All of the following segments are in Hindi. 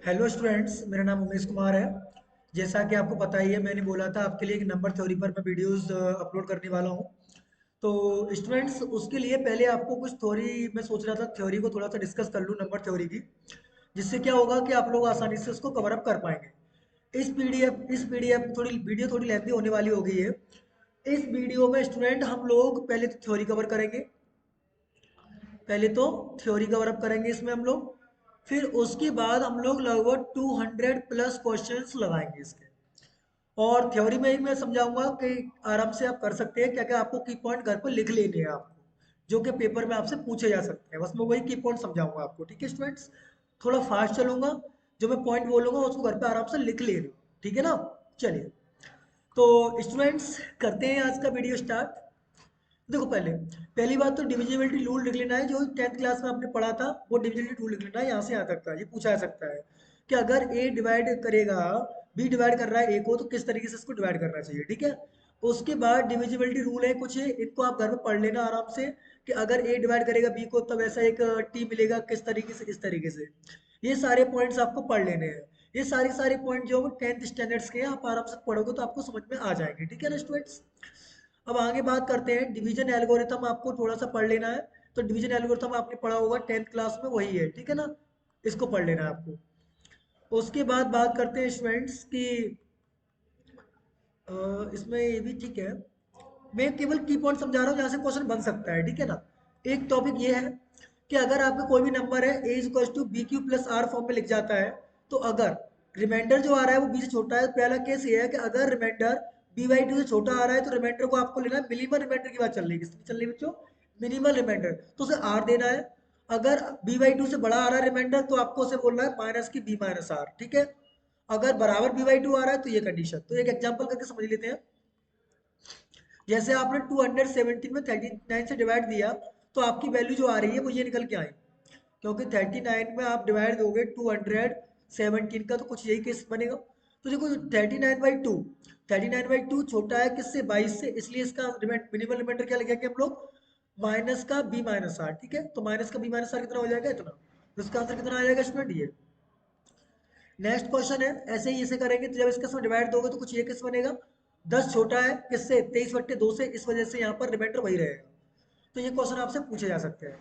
हेलो स्टूडेंट्स, मेरा नाम उमेश कुमार है। जैसा कि आपको पता ही है, मैंने बोला था आपके लिए एक नंबर थ्योरी पर मैं वीडियोस अपलोड करने वाला हूँ। तो स्टूडेंट्स, उसके लिए पहले आपको कुछ थ्योरी, मैं सोच रहा था थ्योरी को थोड़ा सा डिस्कस कर लूँ, नंबर थ्योरी की। जिससे क्या होगा कि आप लोग आसानी से उसको कवर अप कर पाएंगे। इस पीडीएफ थोड़ी वीडियो थोड़ी लेंथी होने वाली हो गई है। इस वीडियो में स्टूडेंट हम लोग पहले तो थ्योरी कवर करेंगे। पहले तो थ्योरी कवर अप करेंगे इसमें हम लोग। फिर उसके बाद हम लोग लगभग 200 प्लस क्वेश्चंस लगाएंगे इसके। और थ्योरी में ही मैं समझाऊंगा कि आराम से आप कर सकते हैं, क्या क्या आपको की पॉइंट घर पर लिख लेने हैं आपको, जो कि पेपर में आपसे पूछे जा सकते हैं। बस मैं वही की पॉइंट समझाऊंगा आपको, ठीक है स्टूडेंट्स। थोड़ा फास्ट चलूंगा, जो मैं पॉइंट बोलूंगा उसको घर पे आराम से लिख लेना, ठीक है ना। चलिए, तो स्टूडेंट्स करते हैं आज का वीडियो स्टार्ट। देखो, पहली बात तो डिविजिबिलिटी रूल लिख लेना है, जो 10th क्लास में आपने पढ़ा था वो डिविजिबिलिटी रूल लिख लेना है। यहाँ से यहाँ तक का ये पूछा जा सकता है कि अगर ए डिवाइड करेगा, बी डिवाइड कर रहा है ए को, तो किस तरीके से इसको डिवाइड करना चाहिए, ठीक है। उसके बाद डिविजिबिलिटी रूल है कुछ, इनको आप घर में पढ़ लेना आराम से, कि अगर ए डिवाइड करेगा बी को तब ऐसा एक टी मिलेगा, किस तरीके से, इस तरीके से। ये सारे पॉइंट्स आपको पढ़ लेने हैं। ये सारे सारे पॉइंट जो 10th स्टैंडर्ड्स के हैं, आप आराम से पढ़ोगे तो आपको समझ में आ जाएंगे, ठीक है ना स्टूडेंट्स। अब आगे बात करते हैं, डिवीजन एल्गोरिथम आपको थोड़ा सा पढ़ लेना है। तो डिवीजन एल्गोरिथम आपने पढ़ा होगा 10th क्लास में, वही है, ठीक है ना। इसको पढ़ लेना है आपको। उसके बाद बात करते हैं स्टूडेंट्स की, इसमें ये भी ठीक है। मैं केवल की पॉइंट समझा रहा हूँ जहाँ से क्वेश्चन बन सकता है, ठीक है ना। एक टॉपिक ये है कि अगर आपका कोई भी नंबर है A equal to B Q plus R form में लिख जाता है, तो अगर रिमाइंडर जो आ रहा है वो बी से छोटा है, तो पहला केस ये है कि अगर रिमाइंडर बी बाई टू से छोटा आ रहा है, तो रिमाइंडर को आपको लेना है, मिनिमम रिमाइंडर की बात चल रही है, किसकी चल रही है बच्चों, मिनिमम रिमाइंडर, तो उसे आर देना है। अगर बी बाई टू से बड़ा आ रहा है रिमाइंडर, तो आपको उसे बोलना है माइनस की बी माइनस आर, ठीक है। अगर बराबर बी बाई टू आ रहा है तो ये कंडीशन। तो एक एग्जांपल करके समझ लेते हैं। जैसे आपने 217 में 39 से डिवाइड दिया, तो आपकी वैल्यू जो आ रही है वो ये निकल के आई, क्योंकि 39 में आप डिवाइड दोगे 217 का, तो कुछ यही केस बनेगा। तो देखो, 39/2, 39/2 छोटा है किससे, 22 से, इसलिए इसका मिनिमम रिमाइंडर क्या लिखेंगे हम लोग, माइनस का बी माइनस आर, ठीक है। तो माइनस का बी माइनस आर कितना हो जाएगा, इतना। तो इसका आंसर कितना आ जाएगा स्टूडेंट, ये। नेक्स्ट क्वेश्चन है, ऐसे ही इसे करेंगे तो जब इसके साथ डिवाइड दोगे तो कुछ ये किस बनेगा, 10 छोटा है किससे, 23/2 से, इस वजह से यहाँ पर रिमाइंडर वही रहेगा। तो ये क्वेश्चन आपसे पूछे जा सकते हैं।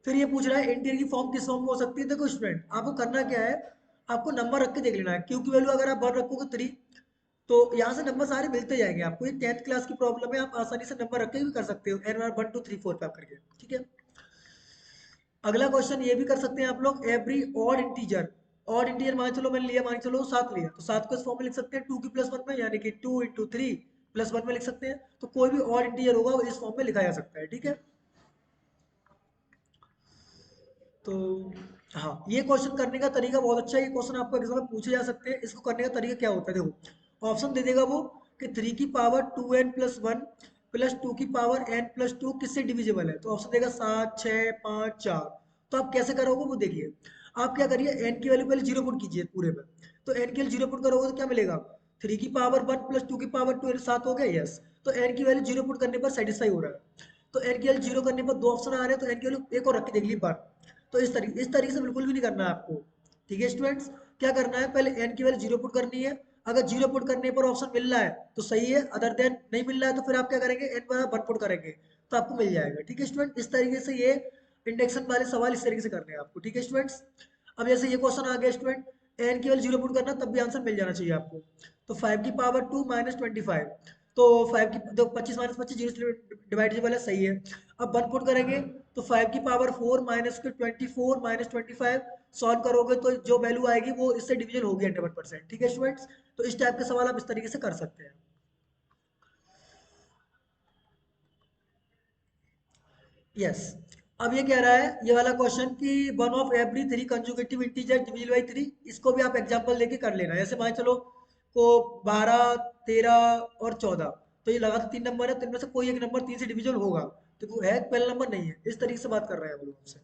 फिर ये पूछ रहा है इंटीजर की फॉर्म किस फॉर्म में हो सकती है। देखो स्टूडेंट, आपको करना क्या है, आपको नंबर रख के देख लेना है। क्यू की वैल्यू अगर आप 1 रखोगे 3, तो यहाँ से नंबर सारे मिलते जाएंगे आपको। ये 10th क्लास की प्रॉब्लम है, आप आसानी से नंबर रख के भी कर सकते हो, एन 1 2 3 4 पे आप करके, ठीक है। अगला क्वेश्चन ये भी कर सकते हैं आप लोग, every odd integer. Odd integer मान चलो मैंने लिया, मान चलो 7 लिया, तो 7 को इस फॉर्म में लिख सकते हैं 2 की प्लस वन में, यानी कि 2 × 3 प्लस वन में लिख सकते हैं। तो कोई भी ऑड इंटीजर होगा वो इस फॉर्म में लिखा जा सकता है, ठीक है। तो हाँ, ये क्वेश्चन करने का तरीका बहुत अच्छा है। ये क्वेश्चन आपको एग्जाम में पूछे जा सकते हैं। इसको करने का तरीका क्या होता है, देखो ऑप्शन दे देगा वो कि 3 की पावर 2n+1 प्लस 2 की पावर n+2 किससे डिविजिबल है। तो ऑप्शन देगा 7 6 5 4। तो आप कैसे करोगे वो देखिए। आप क्या करिए, एन की वैल्यू पहले जीरो पुट कीजिए पूरे में। तो एन के लिए जीरो पुट करोगे तो क्या मिलेगा, 3 की पावर 1 प्लस 2 की पावर 2, 7 हो गया, यस। तो एन की वैल्यू जीरो पुट करने पर सेटिस्फाई हो रहा है। तो एन की वैल्यू जीरो करने पर दो ऑप्शन आ रहे हैं, तो एन की वैल्यू एक और रख के देख ली, 1। तो इस तरीके से बिल्कुल भी नहीं करना है आपको, ठीक है स्टूडेंट्स। क्या करना है, पहले एन की वैल्यू जीरो पुट करनी है। अगर जीरो पुट करने पर ऑप्शन मिल रहा है तो सही है, अदर देन नहीं मिल रहा है तो फिर आप क्या करेंगे, एन बराबर 1 पुट करेंगे, तो आपको मिल जाएगा, ठीक है स्टूडेंट। इस तरीके से ये इंडेक्शन वाले सवाल इस तरीके से करने हैं आपको, ठीक है स्टूडेंट्स। अब जैसे ये क्वेश्चन आ गया स्टूडेंट, एन की वैल्यू जीरो पुट करना, तब भी आंसर मिल जाना चाहिए आपको। तो 5 की पावर 2 - 25, तो 5 की तो 25 - 25 जीरो से डिवाइडेबल है, सही है। अब 1 पुट करेंगे, तो 5 की पावर 4 माइनस के 24 माइनस 25 सॉल्व करोगे तो जो वैल्यू आएगी वो इससे डिवीजन होगी 100%, ठीक है स्टूडेंट्स। तो इस टाइप के सवाल आप इस तरीके से कर सकते हैं। यस। अब ये कह रहा है ये वाला क्वेश्चन कि one of every 3 conjugative integer divisible by 3, इसको भी आप एग्जांपल लेके कर लेना। जैसे मान चलो को 12 13 और 14, तो ये लगातार 3 नंबर है, तो इनमें से कोई एक नंबर 3 से डिविजिबल होगा, तो वो है पहला नंबर नहीं है, इस तरीके से बात कर रहे हैं हम लोग हमसे,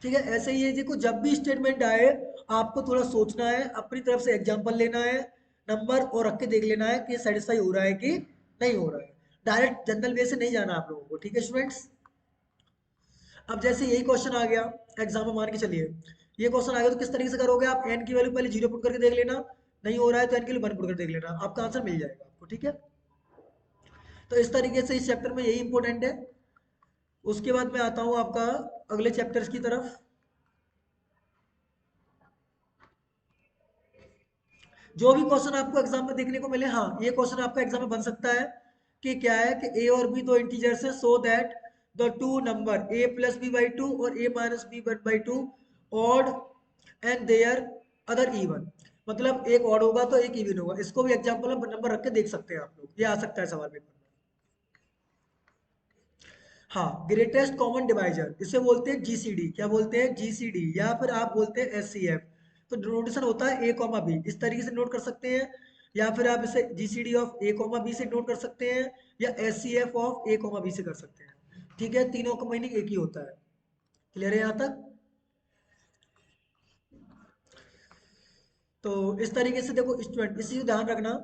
ठीक है। ऐसे ही है, देखो जब भी स्टेटमेंट आए आपको थोड़ा सोचना है, अपनी तरफ से एग्जांपल लेना है, नंबर और रख के देख लेना है कि सेटिस्फाई हो रहा है कि नहीं हो रहा है। डायरेक्ट जनरल वे से नहीं जाना आप लोगों को, ठीक है स्टूडेंट्स। अब जैसे यही क्वेश्चन आ गया एग्जाम में, मान के चलिए ये क्वेश्चन आ गया तो किस तरीके से करोगे आप, एन की वैल्यू पहले जीरो पुट करके देख लेना, नहीं हो रहा है तो एन की वैल्यू वन पुट करके देख लेना, आपका आंसर मिल जाएगा आपको, ठीक है। तो इस तरीके से इस चैप्टर में यही इंपॉर्टेंट है। उसके बाद मैं आता हूँ आपका अगले चैप्टर्स की तरफ। जो भी क्वेश्चन आपको एग्जाम में देखने को मिले, हाँ ये क्वेश्चन आपका एग्जाम में बन सकता है कि क्या है कि ए और बी दो इंटीजर्स है, so that the two number A plus B by two और A minus B one by two odd and their other even, मतलब एक ऑड होगा तो एक इवन होगा। इसको भी एग्जाम्पल में नंबर रख के देख सकते हैं आप लोग, ये आ सकता है सवाल पेपर में। हाँ, ग्रेटेस्ट कॉमन डिवाइजर इसे बोलते हैं जीसीडी, क्या बोलते हैं, जीसीडी, या फिर आप बोलते हैं एचसीएफ। तो नोटेशन होता है ए कॉमा बी, इस तरीके से नोट कर सकते हैं, या फिर आप इसे GCD of A comma B से नोट कर सकते हैं, या HCF of A comma B से कर सकते हैं, ठीक है। तीनों का मीनिंग एक ही होता है। क्लियर है यहाँ तक। तो इस तरीके से देखो स्टूडेंट, इसी को ध्यान रखना,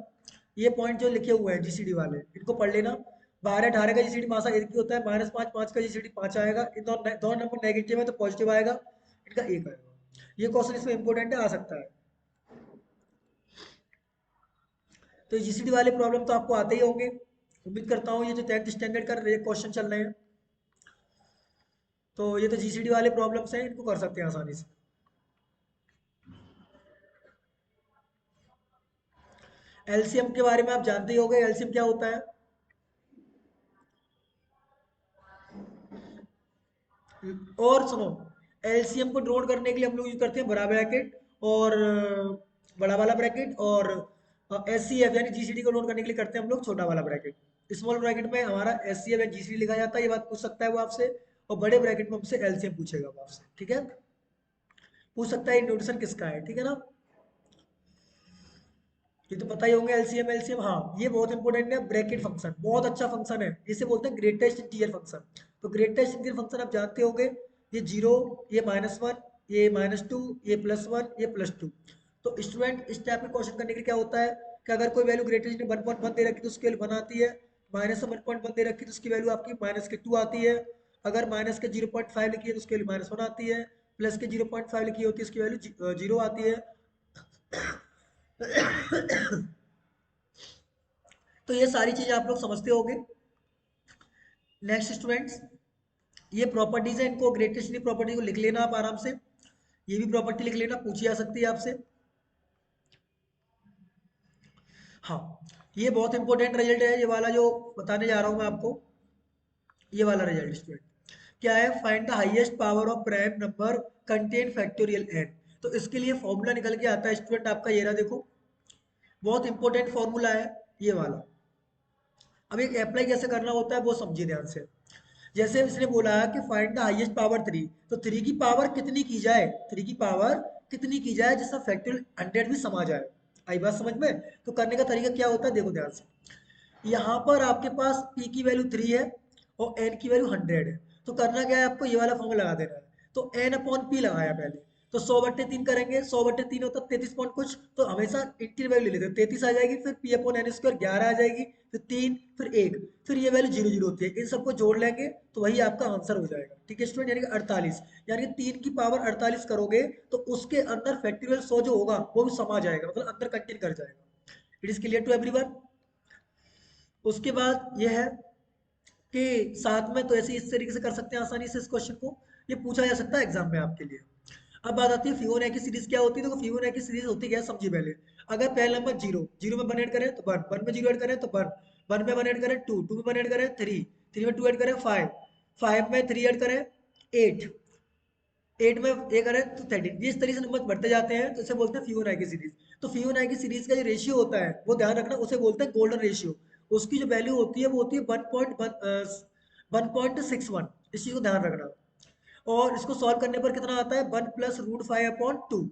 ये पॉइंट जो लिखे हुए हैं जीसीडी वाले इनको पढ़ लेना। 12 18 का जीसीडी मासा एक ही होता है, -5 5 का जीसीडी 5 आएगा, इन दोनों नंबर नेगेटिव है तो पॉजिटिव आएगा, इनका एक आएगा। ये क्वेश्चन इसमें इंपॉर्टेंट है, आ सकता है। तो जीसीडी वाले प्रॉब्लम तो आपको आते ही होंगे, उम्मीद करता हूँ। ये जो 10th स्टैंडर्ड का क्वेश्चन चल रहे हैं, तो ये तो जीसीडी वाले प्रॉब्लम्स हैं, इनको कर सकते हैं आसानी से। एलसीएम के बारे में आप जानते ही होंगे, एलसीएम क्या होता है। और सुनो, एलसीएम को ड्रॉ करने के लिए हम लोग यूज करते हैं बड़ा ब्रैकेट और बड़ा वाला ब्रैकेट, और एस सी एफ यानी जीसीडी को नोट करने के लिए करते हैं हम लोग छोटा वाला ब्रैकेट। स्मॉल ब्रैकेट में हमारा एस सी एफ या जीसीडी लिखा जाता है, ये बात पूछ सकता है वो आपसे। और बड़े ब्रैकेट में हमसे एलसीएम पूछेगा वो आपसे, ठीक है। पूछ सकता है नोटेशन किसका है, ठीक है ना। ये तो पता ही होंगे, एलसीएम एलसीएम, हाँ ये बहुत इंपॉर्टेंट है। ब्रैकेट फंक्शन बहुत अच्छा फंक्शन है, इसे बोलते हैं ग्रेटेस्ट इंटीजर फंक्शन। तो ग्रेटेस्ट इंटीजर फंक्शन आप जानते होंगे, ये जीरो, ये -1, ये -2, ये +1, ये +2। तो स्टूडेंट इस टाइप के क्वेश्चन करने के लिए क्या होता है कि अगर कोई वैल्यू ग्रेटेस्ट ने 1.1 दे रखी तो उसकी वैल्यू 1 आती है, -1.1 दे रखी तो उसकी वैल्यू आपकी -2 आती है, अगर माइनस के 0.5 लिखी है तो उसकी वैल्यू -1 आती है, प्लस के 0.5 लिखी होती है उसकी वैल्यू 0 आती है। तो ये सारी चीजें आप लोग समझते होंगे। नेक्स्ट स्टूडेंट्स, ये प्रॉपर्टीज है, इनको ग्रेटेस्ट प्रॉपर्टी को लिख लेना आप आराम से, ये भी प्रॉपर्टी लिख लेना, पूछी जा सकती है आपसे। हाँ, ये बहुत इंपॉर्टेंट रिजल्ट है, ये वाला जो बताने जा रहा हूँ मैं आपको, ये वाला रिजल्ट स्टूडेंट क्या है, find the highest power of prime number contain factorial n. तो इसके लिए फॉर्मूला निकल के आता है स्टूडेंट आपका, ये रहा देखो, बहुत इंपॉर्टेंट फॉर्मूला है ये वाला। अब एक अप्लाई कैसे करना होता है वो समझिए ध्यान से। जैसे इसने बोला कि find the highest power three, तो थ्री की पावर कितनी की जाए, थ्री की पावर कितनी की जाए जिसमें फैक्टोरियल 100 भी समा जाए। आई बात समझ में। तो करने का तरीका क्या होता है, देखो ध्यान से। यहाँ पर आपके पास p की वैल्यू 3 है और n की वैल्यू 100 है, तो करना क्या है, आपको ये वाला फॉर्मूला लगा देना है। तो n अपॉन p लगाया पहले, तो 100/3 करेंगे, 100/3 होता है 33 पॉइंट कुछ, तो हमेशा इंटीग्रल वैल्यू लेते हैं, 33 आ जाएगी, फिर p अपॉन n स्क्वायर 11 आ जाएगी, फिर 3, फिर 1, फिर ये वैल्यू 0 0 होती है, इन सबको जोड़ लेंगे तो वही आपका आंसर हो जाएगा, ठीक है स्टूडेंट। यानी कि 48, यानी कि 3 की पावर 48 करोगे तो उसके अंदर फैक्टोरियल 100 जो होगा वो भी समा जाएगा, मतलब अंदर कंटेन कर जाएगा। It is clear to everyone. उसके बाद यह है कि साथ में तो ऐसे इस तरीके से कर सकते हैं आसानी से इस क्वेश्चन को, ये पूछा जा सकता है एग्जाम में आपके लिए। अब बात आती है फिबोनाची सीरीज क्या होती है। देखो फिबोनाची सीरीज होती क्या है समझिए पहले। अगर पहला नंबर जीरो, जीरो में वन ऐड करें तो वन, वन में जीरो ऐड करें तो वन, वन में वन ऐड करें टू, टू में वन ऐड करें थ्री, थ्री में टू ऐड करें फाइव, फाइव में थ्री ऐड करें एट, एट में ये करें तो 13। जिस तरीके से नंबर बढ़ते जाते हैं तो इसे बोलते हैं फिबोनाची सीरीज। तो फिबोनाची सीरीज का जो रेशियो होता है वो ध्यान रखना, उसे बोलते हैं गोल्डन रेशियो। उसकी जो वैल्यू होती है वो होती है 1.61, इस चीज को ध्यान रखना। और इसको सॉल्व करने पर कितना आता है, 1+√5/2,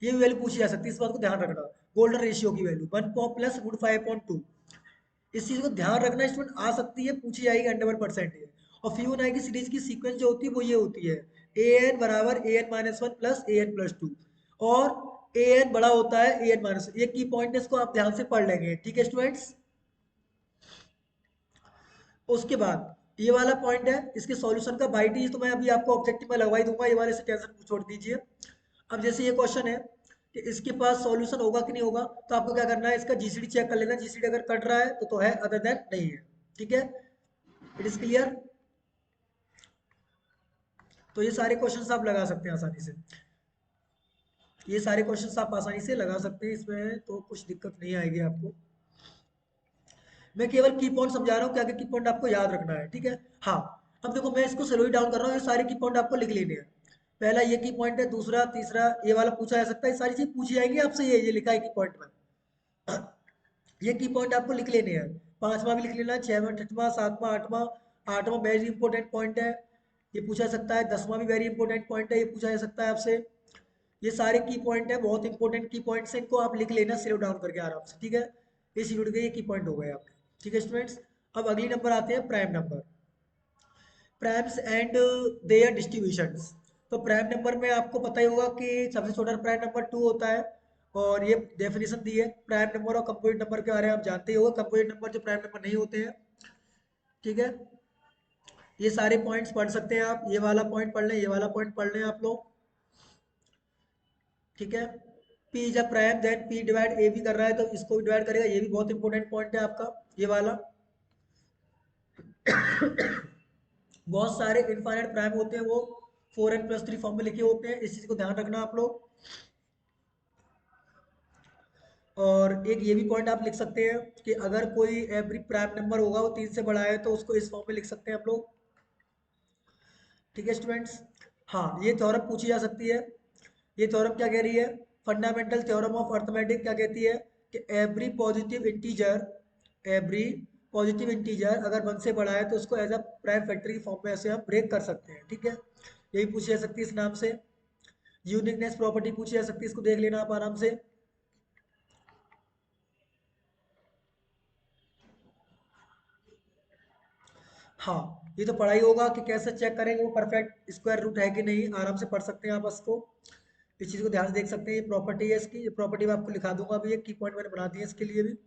ये भी वैल्यू पूछी जा सकती है, इस बात को ध्यान रखना। गोल्डन रेशियो की वैल्यू 1+√5/2, इस चीज को ध्यान रखना स्टूडेंट, आ सकती है, पूछी जाएगी 100% है। और फिबोनाची सीरीज की सीक्वेंस जो होती है वो ये होती है, an बराबर an-1 प्लस an+2, और an बड़ा होता है an-, ये की पॉइंट है, इसको आप ध्यान से पढ़ लेंगे, ठीक है स्टूडेंट्स। उसके बाद ये वाला पॉइंट है, इसके सॉल्यूशन का बाई टी तो मैं अभी आपको ऑब्जेक्टिव में लगवा ही दूंगा, ये वाले से टेंशन छोड़ दीजिए। अब जैसे ये क्वेश्चन है कि इसके पास सॉल्यूशन होगा कि नहीं होगा, तो आपको क्या करना है, इसका जीसीडी चेक कर लेना, जीसीडी अगर कट रहा है तो है, अदर देन नहीं है। ठीक है, इट इज क्लियर। तो ये सारे क्वेश्चंस आप लगा सकते हैं आसानी से, ये सारे क्वेश्चंस आप आसानी से लगा सकते हैं, इसमें तो कुछ दिक्कत नहीं आएगी आपको। मैं केवल की पॉइंट समझा रहा हूँ, क्या की पॉइंट आपको याद रखना है, ठीक है। हाँ, अब देखो मैं इसको स्लो डाउन कर रहा हूँ, ये सारे की पॉइंट आपको लिख लेने हैं। पहला ये की पॉइंट है, दूसरा तीसरा ये वाला पूछा जा सकता है, सारी चीज पूछी जाएंगी आपसे, ये लिखा है की पॉइंट में। ये की पॉइंट आपको लिख लेने हैं, पांचवा भी लिख लेना, छठवां, छठवां, सातवां, आठवां। आठवां वेरी इंपॉर्टेंट पॉइंट है, ये पूछा जा सकता है। दसवां भी वेरी इंपॉर्टेंट पॉइंट है, ये पूछा जा सकता है आपसे। ये सारे की पॉइंट है, बहुत इंपॉर्टेंट की पॉइंट्स हैं, इनको आप लिख लेना स्लो डाउन करके आराम से, ठीक है। इस यूनिट के ये की पॉइंट हो गए आपके, ठीक है स्टूडेंट्स। अब अगली नंबर आते हैं prime number, primes and their distributions. तो प्राइम नंबर में आपको पता ही होगा कि सबसे छोटा प्राइम नंबर 2 होता है, और ये डेफिनेशन दी है प्राइम नंबर और कंपोजिट नंबर के बारे में आप जानते ही होगा, कंपोजिट नंबर जो प्राइम नंबर नहीं होते हैं, ठीक है। ये सारे पॉइंट्स पढ़ सकते हैं आप, ये वाला पॉइंट पढ़ लें, ये वाला पॉइंट पढ़ लें आप लोग, ठीक है। P जब prime then P divide A भी कर रहा है तो इसको भी डिवाइड करेगा, ये भी बहुत इंपॉर्टेंट पॉइंट है आपका, ये वाला। बहुत सारे इनफाइनाइट प्राइम होते हैं, वो 4n+3 फॉर्म में लिखे होते हैं, इस चीज को ध्यान रखना आप लोग। और एक ये भी पॉइंट आप लिख सकते हैं कि अगर कोई एवरी प्राइम नंबर होगा वो 3 से बड़ा है तो उसको इस फॉर्म में लिख सकते हैं आप लोग, ठीक है स्टूडेंट्स। हाँ, ये थ्योरम पूछी जा सकती है। ये थ्योरम क्या कह रही है, फंडामेंटल थ्योरम ऑफ अर्थमेटिक क्या कहती है कि एवरी पॉजिटिव इंटीजर अगर 1 से बड़ा है तो उसको एज अ प्राइम फैक्टर की फॉर्म में ऐसे हम ब्रेक कर सकते हैं, ठीक है। यही पूछी जा सकती है इस नाम से। यूनिकनेस प्रॉपर्टी पूछी जा सकती है, इसको देख लेना आप आराम से। हाँ, ये तो पढ़ा ही होगा कि कैसे चेक करेंगे वो परफेक्ट स्क्वायर रूट है कि नहीं, आराम से पढ़ सकते हैं आप इसको, इस चीज़ को ध्यान से देख सकते हैं। ये प्रॉपर्टी है इसकी, ये प्रॉपर्टी मैं आपको लिखा दूंगा अभी, एक की पॉइंट मैंने बना दिया इसके लिए भी।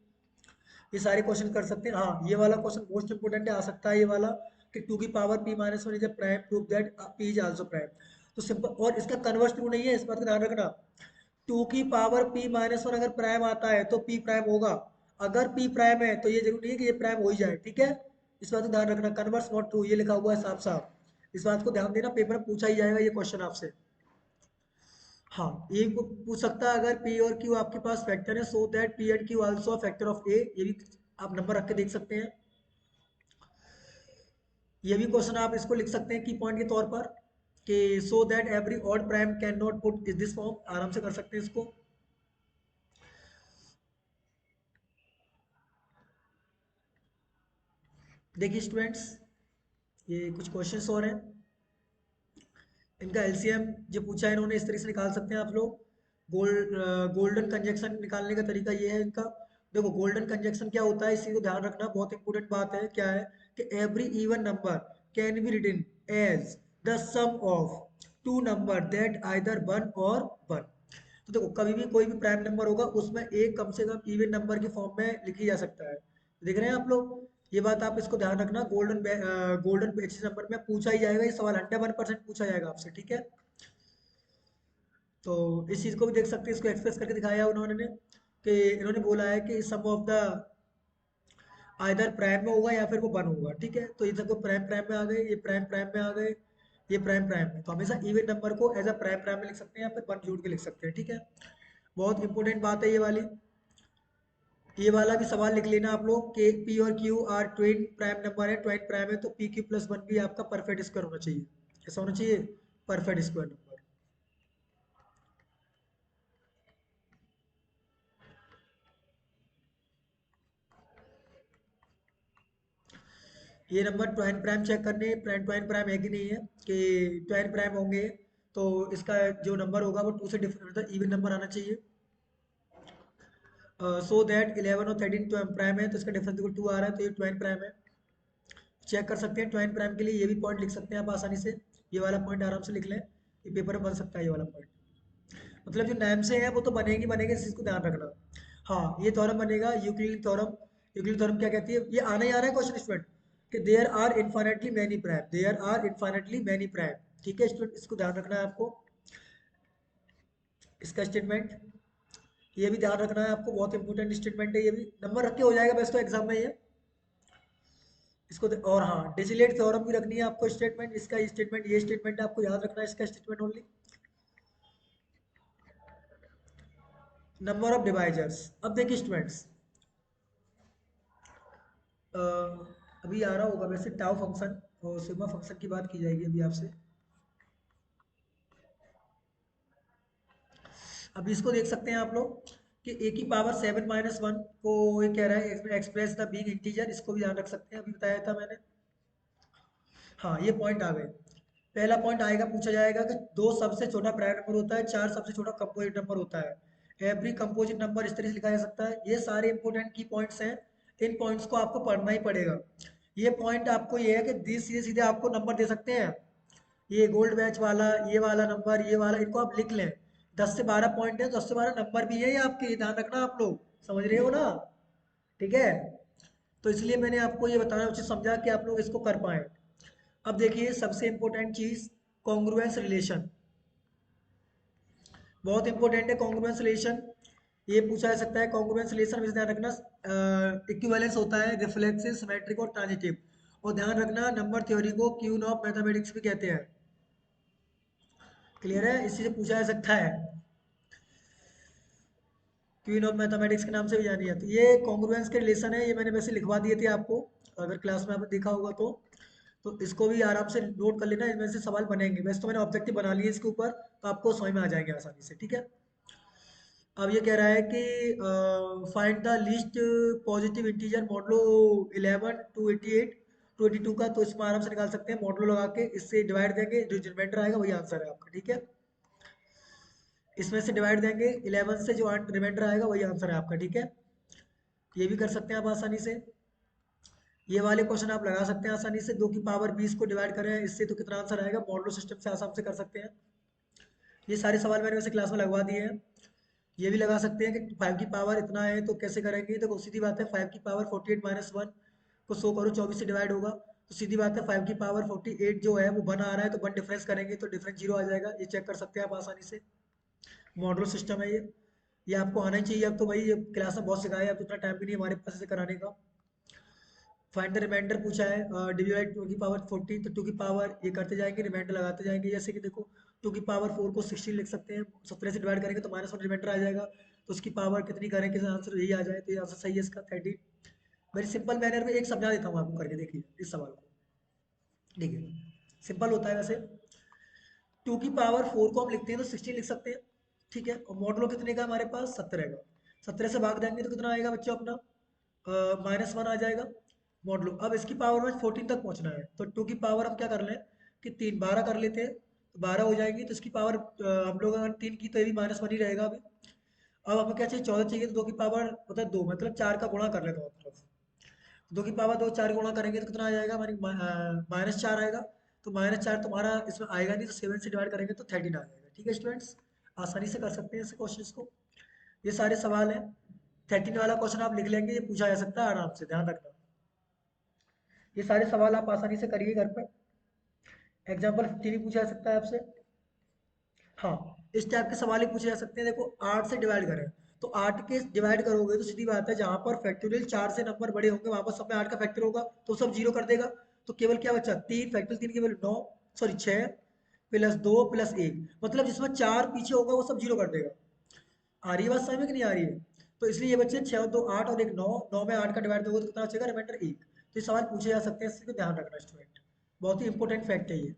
ये सारे क्वेश्चन कर सकते हैं। हाँ, ये वाला क्वेश्चन मोस्ट इंपोर्टेंट है, आ सकता है ये वाला कि 2 की power p - 1 is a prime, prove that p is also prime. तो सिंपल, और इसका कन्वर्स ट्रू नहीं है, इस बात का ध्यान रखना। 2 की पावर p - 1 अगर प्राइम आता है तो p प्राइम होगा, अगर p प्राइम है तो ये जरूरी नहीं है कि ये प्राइम हो ही जाए, ठीक है। इस बात का ध्यान रखना, कन्वर्स नॉट ट्रू, ये लिखा हुआ है साफ साफ, इस बात को ध्यान देना, पेपर में पूछा ही जाएगा ये क्वेश्चन आपसे। हाँ, ये पूछ सकता है अगर P और Q आपके पास फैक्टर है, so that P and Q also factor of A, ये भी आप नंबर रख के देख सकते हैं। ये भी क्वेश्चन आप इसको लिख सकते हैं की पॉइंट के तौर पर कि so that every odd prime can not put is this form, आराम से कर सकते हैं इसको। देखिए स्टूडेंट्स, ये कुछ क्वेश्चंस और हैं, इनका एलसीएम जो पूछा है इन्होंने, इस तरीके से निकाल सकते हैं आप लोग। गोल्डन कंजक्शन निकालने का तरीका ये है इनका। देखो गोल्डन कंजक्शन क्या होता है, इसी को ध्यान रखना, बहुत इंपॉर्टेंट बात है, क्या है कि every even number can be written as the sum of two number that either one और वन। तो देखो कभी भी कोई भी प्राइम नंबर होगा उसमें एक कम से कम इवन नंबर की फॉर्म में लिखी जा सकता है, देख रहे हैं आप लोग। ये बात आप इसको ध्यान रखना, गोल्डन बेसिस नंबर में पूछा ही जाएगा ये सवाल, 101% पूछा जाएगा आपसे, ठीक है। तो इस चीज को भी देख सकते हैं, इसको एक्सप्रेस करके दिखाया है उन्होंने कि इन्होंने बोला है कि सम ऑफ द आइदर प्राइम में होगा या फिर वो वन होगा, ठीक है। तो ये देखो प्राइम प्राइम में आ गए, ये प्राइम प्राइम में आ गए, ये प्राइम प्राइम में, तो हमेशा इवन नंबर को एज अ प्राइम प्राइम में लिख सकते हैं या फिर वन जोड़ के लिख सकते हैं, ठीक है। बहुत इंपॉर्टेंट बात है ये वाली। ये वाला भी सवाल लिख लेना आप लोग कि पी और Q R Twain prime number है, ट्वेन प्राइम है, तो पी क्यू प्लस वन भी आपका परफेक्ट स्क्वायर होना चाहिए, ऐसा होना चाहिए, परफेक्ट स्क्वायर नंबर। ये नंबर ट्वेन प्राइम चेक करने, ट्वेन प्राइम है कि नहीं है, कि ट्वेन प्राइम होंगे तो इसका जो नंबर होगा वो टू से डिफरेंट, मतलब इवन नंबर आना चाहिए। सो दैट 11 और 13 प्राइम है तो इसका डिफरेंस देखो 2 आ रहा है, तो ये ट्वेन प्राइम है, चेक कर सकते हैं। ट्वेन प्राइम के लिए ये भी पॉइंट लिख सकते हैं आप आसानी से, ये वाला पॉइंट आराम से लिख लें, ये पेपर में बन सकता है ये वाला पॉइंट। मतलब जो नाम से है वो तो बनेगी बनेगी, इस चीज को ध्यान रखना। हाँ, ये थ्योरम बनेगा यूक्लिड थ्योरम। यूक्लिड थ्योरम क्या कहती है, ये आना ही आ रहा है क्वेश्चन स्टूडेंट, कि there are infinitely many prime, there are infinitely many prime, ठीक है स्टूडेंट, इसको ध्यान रखना है आपको। इसका स्टेटमेंट, ये भी ध्यान रखना है आपको, बहुत इंपॉर्टेंट स्टेटमेंट है ये भी, नंबर रख के हो जाएगा वैसे तो एग्जाम में ये। और हाँ, डिजिलेट थ्योरम भी रखनी है आपको स्टेटमेंट, इसका स्टेटमेंट, ये स्टेटमेंट आपको याद रखना है, इसका statement only. Number of divisors, अब देखिए स्टूडेंट्स, अभी आ रहा होगा वैसे टाउ फंक्शन और सिग्मा फंक्शन की बात की जाएगी अभी आपसे। अभी इसको देख सकते हैं आप लोग कि ए की पावर 7 - 1 को ये कह रहा है एक्सप्रेस द बिग इंटीजर, इसको भी ध्यान रख सकते हैं, अभी बताया था मैंने। हाँ, ये पॉइंट आ गए। पहला पॉइंट आएगा, पूछा जाएगा कि दो सबसे छोटा प्राइम नंबर होता है, चार सबसे छोटा कंपोजिट नंबर होता है। एवरी कंपोजिट नंबर इस तरह से लिखा जा सकता है। ये सारे इंपॉर्टेंट की पॉइंट्स हैं, इन पॉइंट्स को आपको पढ़ना ही पड़ेगा। ये पॉइंट आपको ये है कि सीधे सीधे आपको नंबर दे सकते हैं, ये गोल्ड बैच वाला, ये वाला नंबर, ये वाला, इनको आप लिख लें। 10 से 12 पॉइंट है, 10 से 12 नंबर भी है ये आपके, ध्यान रखना आप लोग, समझ रहे हो ना? ठीक है, तो इसलिए मैंने आपको ये बताना उचित समझा कि आप लोग इसको कर पाए। अब देखिए सबसे इंपॉर्टेंट चीज, कॉन्ग्रुएंस रिलेशन, बहुत इंपॉर्टेंट है कॉन्ग्रुएंस रिलेशन। ये पूछा जा सकता है कॉन्ग्रुएंस रिलेशन में ध्यान रखना, इक्विवेलेंस होता है रिफ्लेक्सिव, सिमेट्रिक और ट्रांजिटिव। और ध्यान रखना नंबर थ्योरी को क्यून ऑफ मैथमेटिक्स भी कहते हैं। क्लियर है, इसी से पूछा जा सकता है, क्वीन ऑफ मैथमेटिक्स के नाम से भी जानी जाती है। ये कॉन्ग्रुएंस के रिलेशन है, ये मैंने वैसे लिखवा दिए थे आपको, अगर क्लास में आपने देखा होगा तो इसको भी आराम से नोट कर लेना, इनमें से सवाल बनेंगे, वैसे तो मैंने ऑब्जेक्टिव बना लिए इसके ऊपर, तो आपको समझ में आ जाएंगे आसानी से। ठीक है, अब ये कह रहा है कि find the least positive integer modulo 11 288 22 का, तो इसमें आराम से निकाल सकते हैं मॉडलो लगा के, इससे डिवाइड देंगे, जो रिमाइंडर आएगा वही आंसर है आपका। ठीक है, इसमें से डिवाइड देंगे 11 से, जो रिमाइंडर आएगा वही आंसर है आपका। ठीक है, ये भी कर सकते हैं आप आसानी से। ये वाले क्वेश्चन आप लगा सकते हैं आसानी से, 2 की पावर 20 को डिवाइड करें इससे तो कितना आंसर आएगा, मॉडलो सिस्टम से आसानी से कर सकते हैं। ये सारे सवाल मैंने वैसे क्लास में लगवा दिए हैं। ये भी लगा सकते हैं कि 5 की पावर इतना है तो कैसे करेंगे, तो सीधी बात है, 5 की पावर 48 - 1 को 100 करो, 24 से डिवाइड होगा, तो सीधी बात है 5 की पावर 48 जो है वो 1 आ रहा है, तो 1 डिफरेंस करेंगे तो डिफरेंस 0 आ जाएगा। ये चेक कर सकते हैं आप आसानी से, मॉडलो सिस्टम है ये आपको आना ही चाहिए। अब तो भाई ये क्लास में बहुत सिखाया है, अब तो इतना टाइम भी नहीं हमारे पास इसे कराने का। फाइंड द रिमाइंडर पूछा है, डिवाइड 2 की पावर 14, तो 2 की पावर ये करते जाएंगे, रिमाइंडर लगाते जाएंगे, जैसे कि देखो 2 की पावर 4 को 16 लिख सकते हैं, 17 से डिवाइड करेंगे तो -1 रिमाइंडर आ जाएगा, तो उसकी पावर कितनी करें कि आंसर यही आ जाए, तो ये आंसर सही है इसका 30। वेरी सिंपल मैनर में एक समझा देता हूँ आपको करके, देखिए इस सवाल को। ठीक है, सिंपल होता है वैसे। 2 की पावर 4 को हम लिखते हैं तो 16 लिख सकते हैं। ठीक है, और मॉडलो कितने का हमारे पास, 17 का, 17 से भाग देंगे तो कितना आएगा बच्चों अपना, -1 आ जाएगा मॉडलो। अब इसकी पावर में 14 तक पहुंचना है, तो 2 की पावर हम क्या कर लें कि 12 कर लेते हैं, तो 12 हो जाएगी, तो इसकी पावर हम लोग अगर 3 की तो ये भी -1 ही रहेगा अभी। अब हमें क्या चाहिए, 14 चाहिए, तो 2 की पावर मतलब 2, मतलब 4 का गुणा कर लेता हूँ मतलब, 2 की पावर 2 4 गुणा करेंगे तो कितना आ जाएगा हमारी, -4 आएगा, तो -4 तुम्हारा इसमें आएगा नहीं, तो 7 से डिवाइड करेंगे तो 13 आ जाएगा। ठीक है स्टूडेंट्स, आसानी से कर सकते हैं इस क्वेश्चन को, ये सारे सवाल हैं। 13 वाला क्वेश्चन आप लिख लेंगे, ये पूछा जा सकता है आराम से, ध्यान रखना। ये सारे सवाल आप आसानी से करिए घर पर, एग्जाम्पल 15 ही पूछा जा सकता है आपसे। हाँ, इस टाइप के सवाल ही पूछे जा सकते हैं। देखो 8 से डिवाइड करें, तो 8 के डिवाइड करोगे तो सीधी बात है, जहां पर फैक्टोरियल 4 से नंबर बड़े होंगे वहां पर सब में 8 का फैक्टर होगा, तो सब 0 कर देगा, तो केवल क्या बचा, 3 फैक्टोरियल 3 केवल 9, सॉरी 6 +2 +1, मतलब जिसमें 4 पीछे होगा वो सब 0 कर देगा। आ रही है बात समझ में कि नहीं आ रही है? तो इसलिए ये बच्चे 6 और 2 8 और 1 9, 9 में 8 का डिवाइड दोगे तो कितना बचेगा, रिमाइंडर 1। तो ये सवाल पूछे जा सकते हैं, इसको ध्यान रखना स्टूडेंट, बहुत ही इंपॉर्टेंट फैक्ट है ये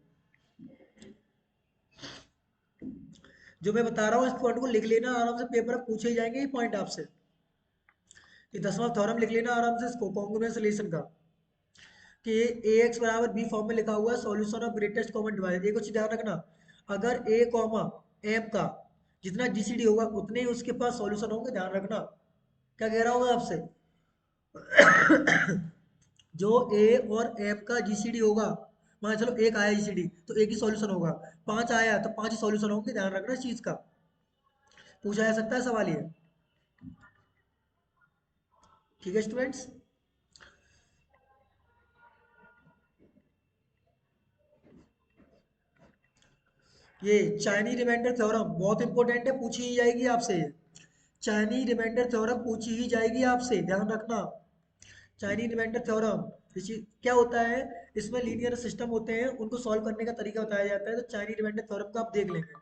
जो मैं बता रहा हूँ। इस पॉइंट को लिख लेना आराम से, पेपर में पूछे ही जाएंगे ये पॉइंट आपसे। ये 10वां थ्योरम लिख लेना आराम से, इसको कॉन्ग्रुएंस रिलेशन का, कि ए एक्स बराबर बी फॉर्म में लिखा हुआ है, solution of greatest common divisor. एक चीज ध्यान रखना, अगर ए कॉमा एम का जितना जीसीडी होगा उतने ही उसके पास सॉल्यूशन होंगे, ध्यान रखना। क्या कह रहा हूँ मैं आपसे, जो ए और एम का जीसीडी होगा, मान चलो एक आया जीसीडी तो एक ही सॉल्यूशन होगा, 5 आया तो 5 ही सॉल्यूशन होंगे, ध्यान रखना इस चीज का, पूछा जा सकता है सवाल ये। ठीक है स्टूडेंट्स, ये चाइनी रिमाइंडर थ्योरम बहुत इंपॉर्टेंट है, पूछी ही जाएगी आपसे। चाइनी रिमाइंडर थ्योरम पूछी ही जाएगी आपसे, ध्यान रखना। चाइनी रिमाइंडर थ्योरम क्या होता है, इसमें लीनियर सिस्टम होते हैं, उनको सॉल्व करने का तरीका बताया जाता है, तो चाइनी रिमाइंडर थ्योरम को आप देख लेंगे।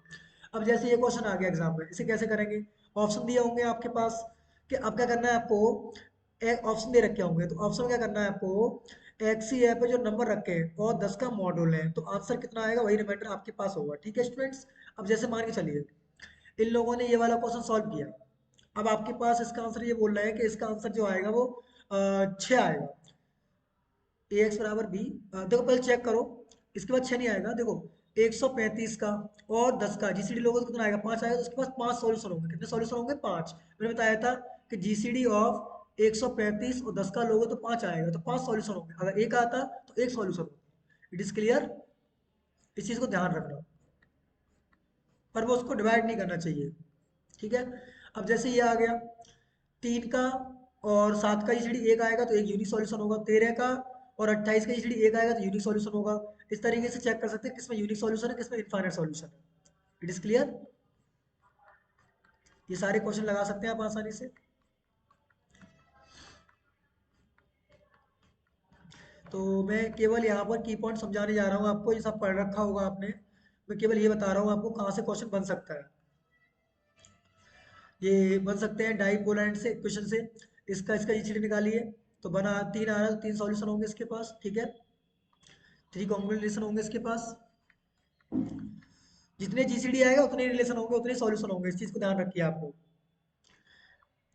अब जैसे ये क्वेश्चन आ गया एग्जाम में, इसे कैसे करेंगे? ऑप्शन दिए होंगे आपके पास कि अब क्या करना है आपको। एक ऑप्शन दे रखे होंगे, तो ऑप्शन में क्या करना है आपको, एक सी पे जो नंबर रखे हैं और 10 का मॉड्यूल है, तो आंसर कितना आएगा वही रिमाइंडर आपके पास होगा। ठीक है स्टूडेंट्स। अब जैसे मान के चलिए इन लोगों ने ये वाला क्वेश्चन सॉल्व किया, अब आपके पास इसका आंसर ये बोल रहा है कि इसका आंसर जो आएगा वो 6 आएगा। ए एक्स बराबर बी, देखो पहले चेक करो, इसके बाद 6 नहीं आएगा। देखो 135 का और 10 का जीसीडी लोगे तो कितना आएगा, 5 आएगा। तो उसके पास 5 सॉल्यूशन होंगे, कितने सॉल्यूशन होंगे, 5। मैंने बताया था कि जीसीडी ऑफ 135 और 10 का लोगे तो 5 आएगा, तो 5 सॉल्यूशन होंगे। अगर एक आता तो एक सॉल्यूशन होता। इट इज क्लियर, इस चीज को ध्यान रखना। पर वो उसको डिवाइड नहीं करना चाहिए। ठीक है। अब जैसे ये आ गया 3 का और 7 का जीसीडी एक आएगा तो एक यूनिक सॉल्यूशन होगा। 13 का और 28 का जीसीडी एक आएगा तो यूनिक सॉल्यूशन होगा। इस तरीके से चेक कर सकते हैं किसमें यूनिक सॉल्यूशन है, किसमें इनफाइनाइट सॉल्यूशन है। It is clear. ये सारे क्वेश्चन लगा सकते हैं आप आसानी से। तो मैं केवल यहाँ पर की पॉइंट समझाने जा रहा हूँ आपको, ये सब पढ़ रखा होगा आपने। मैं केवल ये बता रहा हूँ आपको कहाँ से क्वेश्चन बन सकता है। ये बन सकते हैं डाइपोलाइट से इक्वेशन से। इसका इसका जीसीडी निकालिए, तो बना 3 आ रहा है, तो 3 सॉल्यूशन होंगे इसके पास। ठीक है, 3 कॉम्बिनेशन होंगे इसके पास। जितने जीसीडी आएगा उतने रिलेशन होंगे, उतने सॉल्यूशन होंगे, इस चीज को ध्यान रखिए आपको।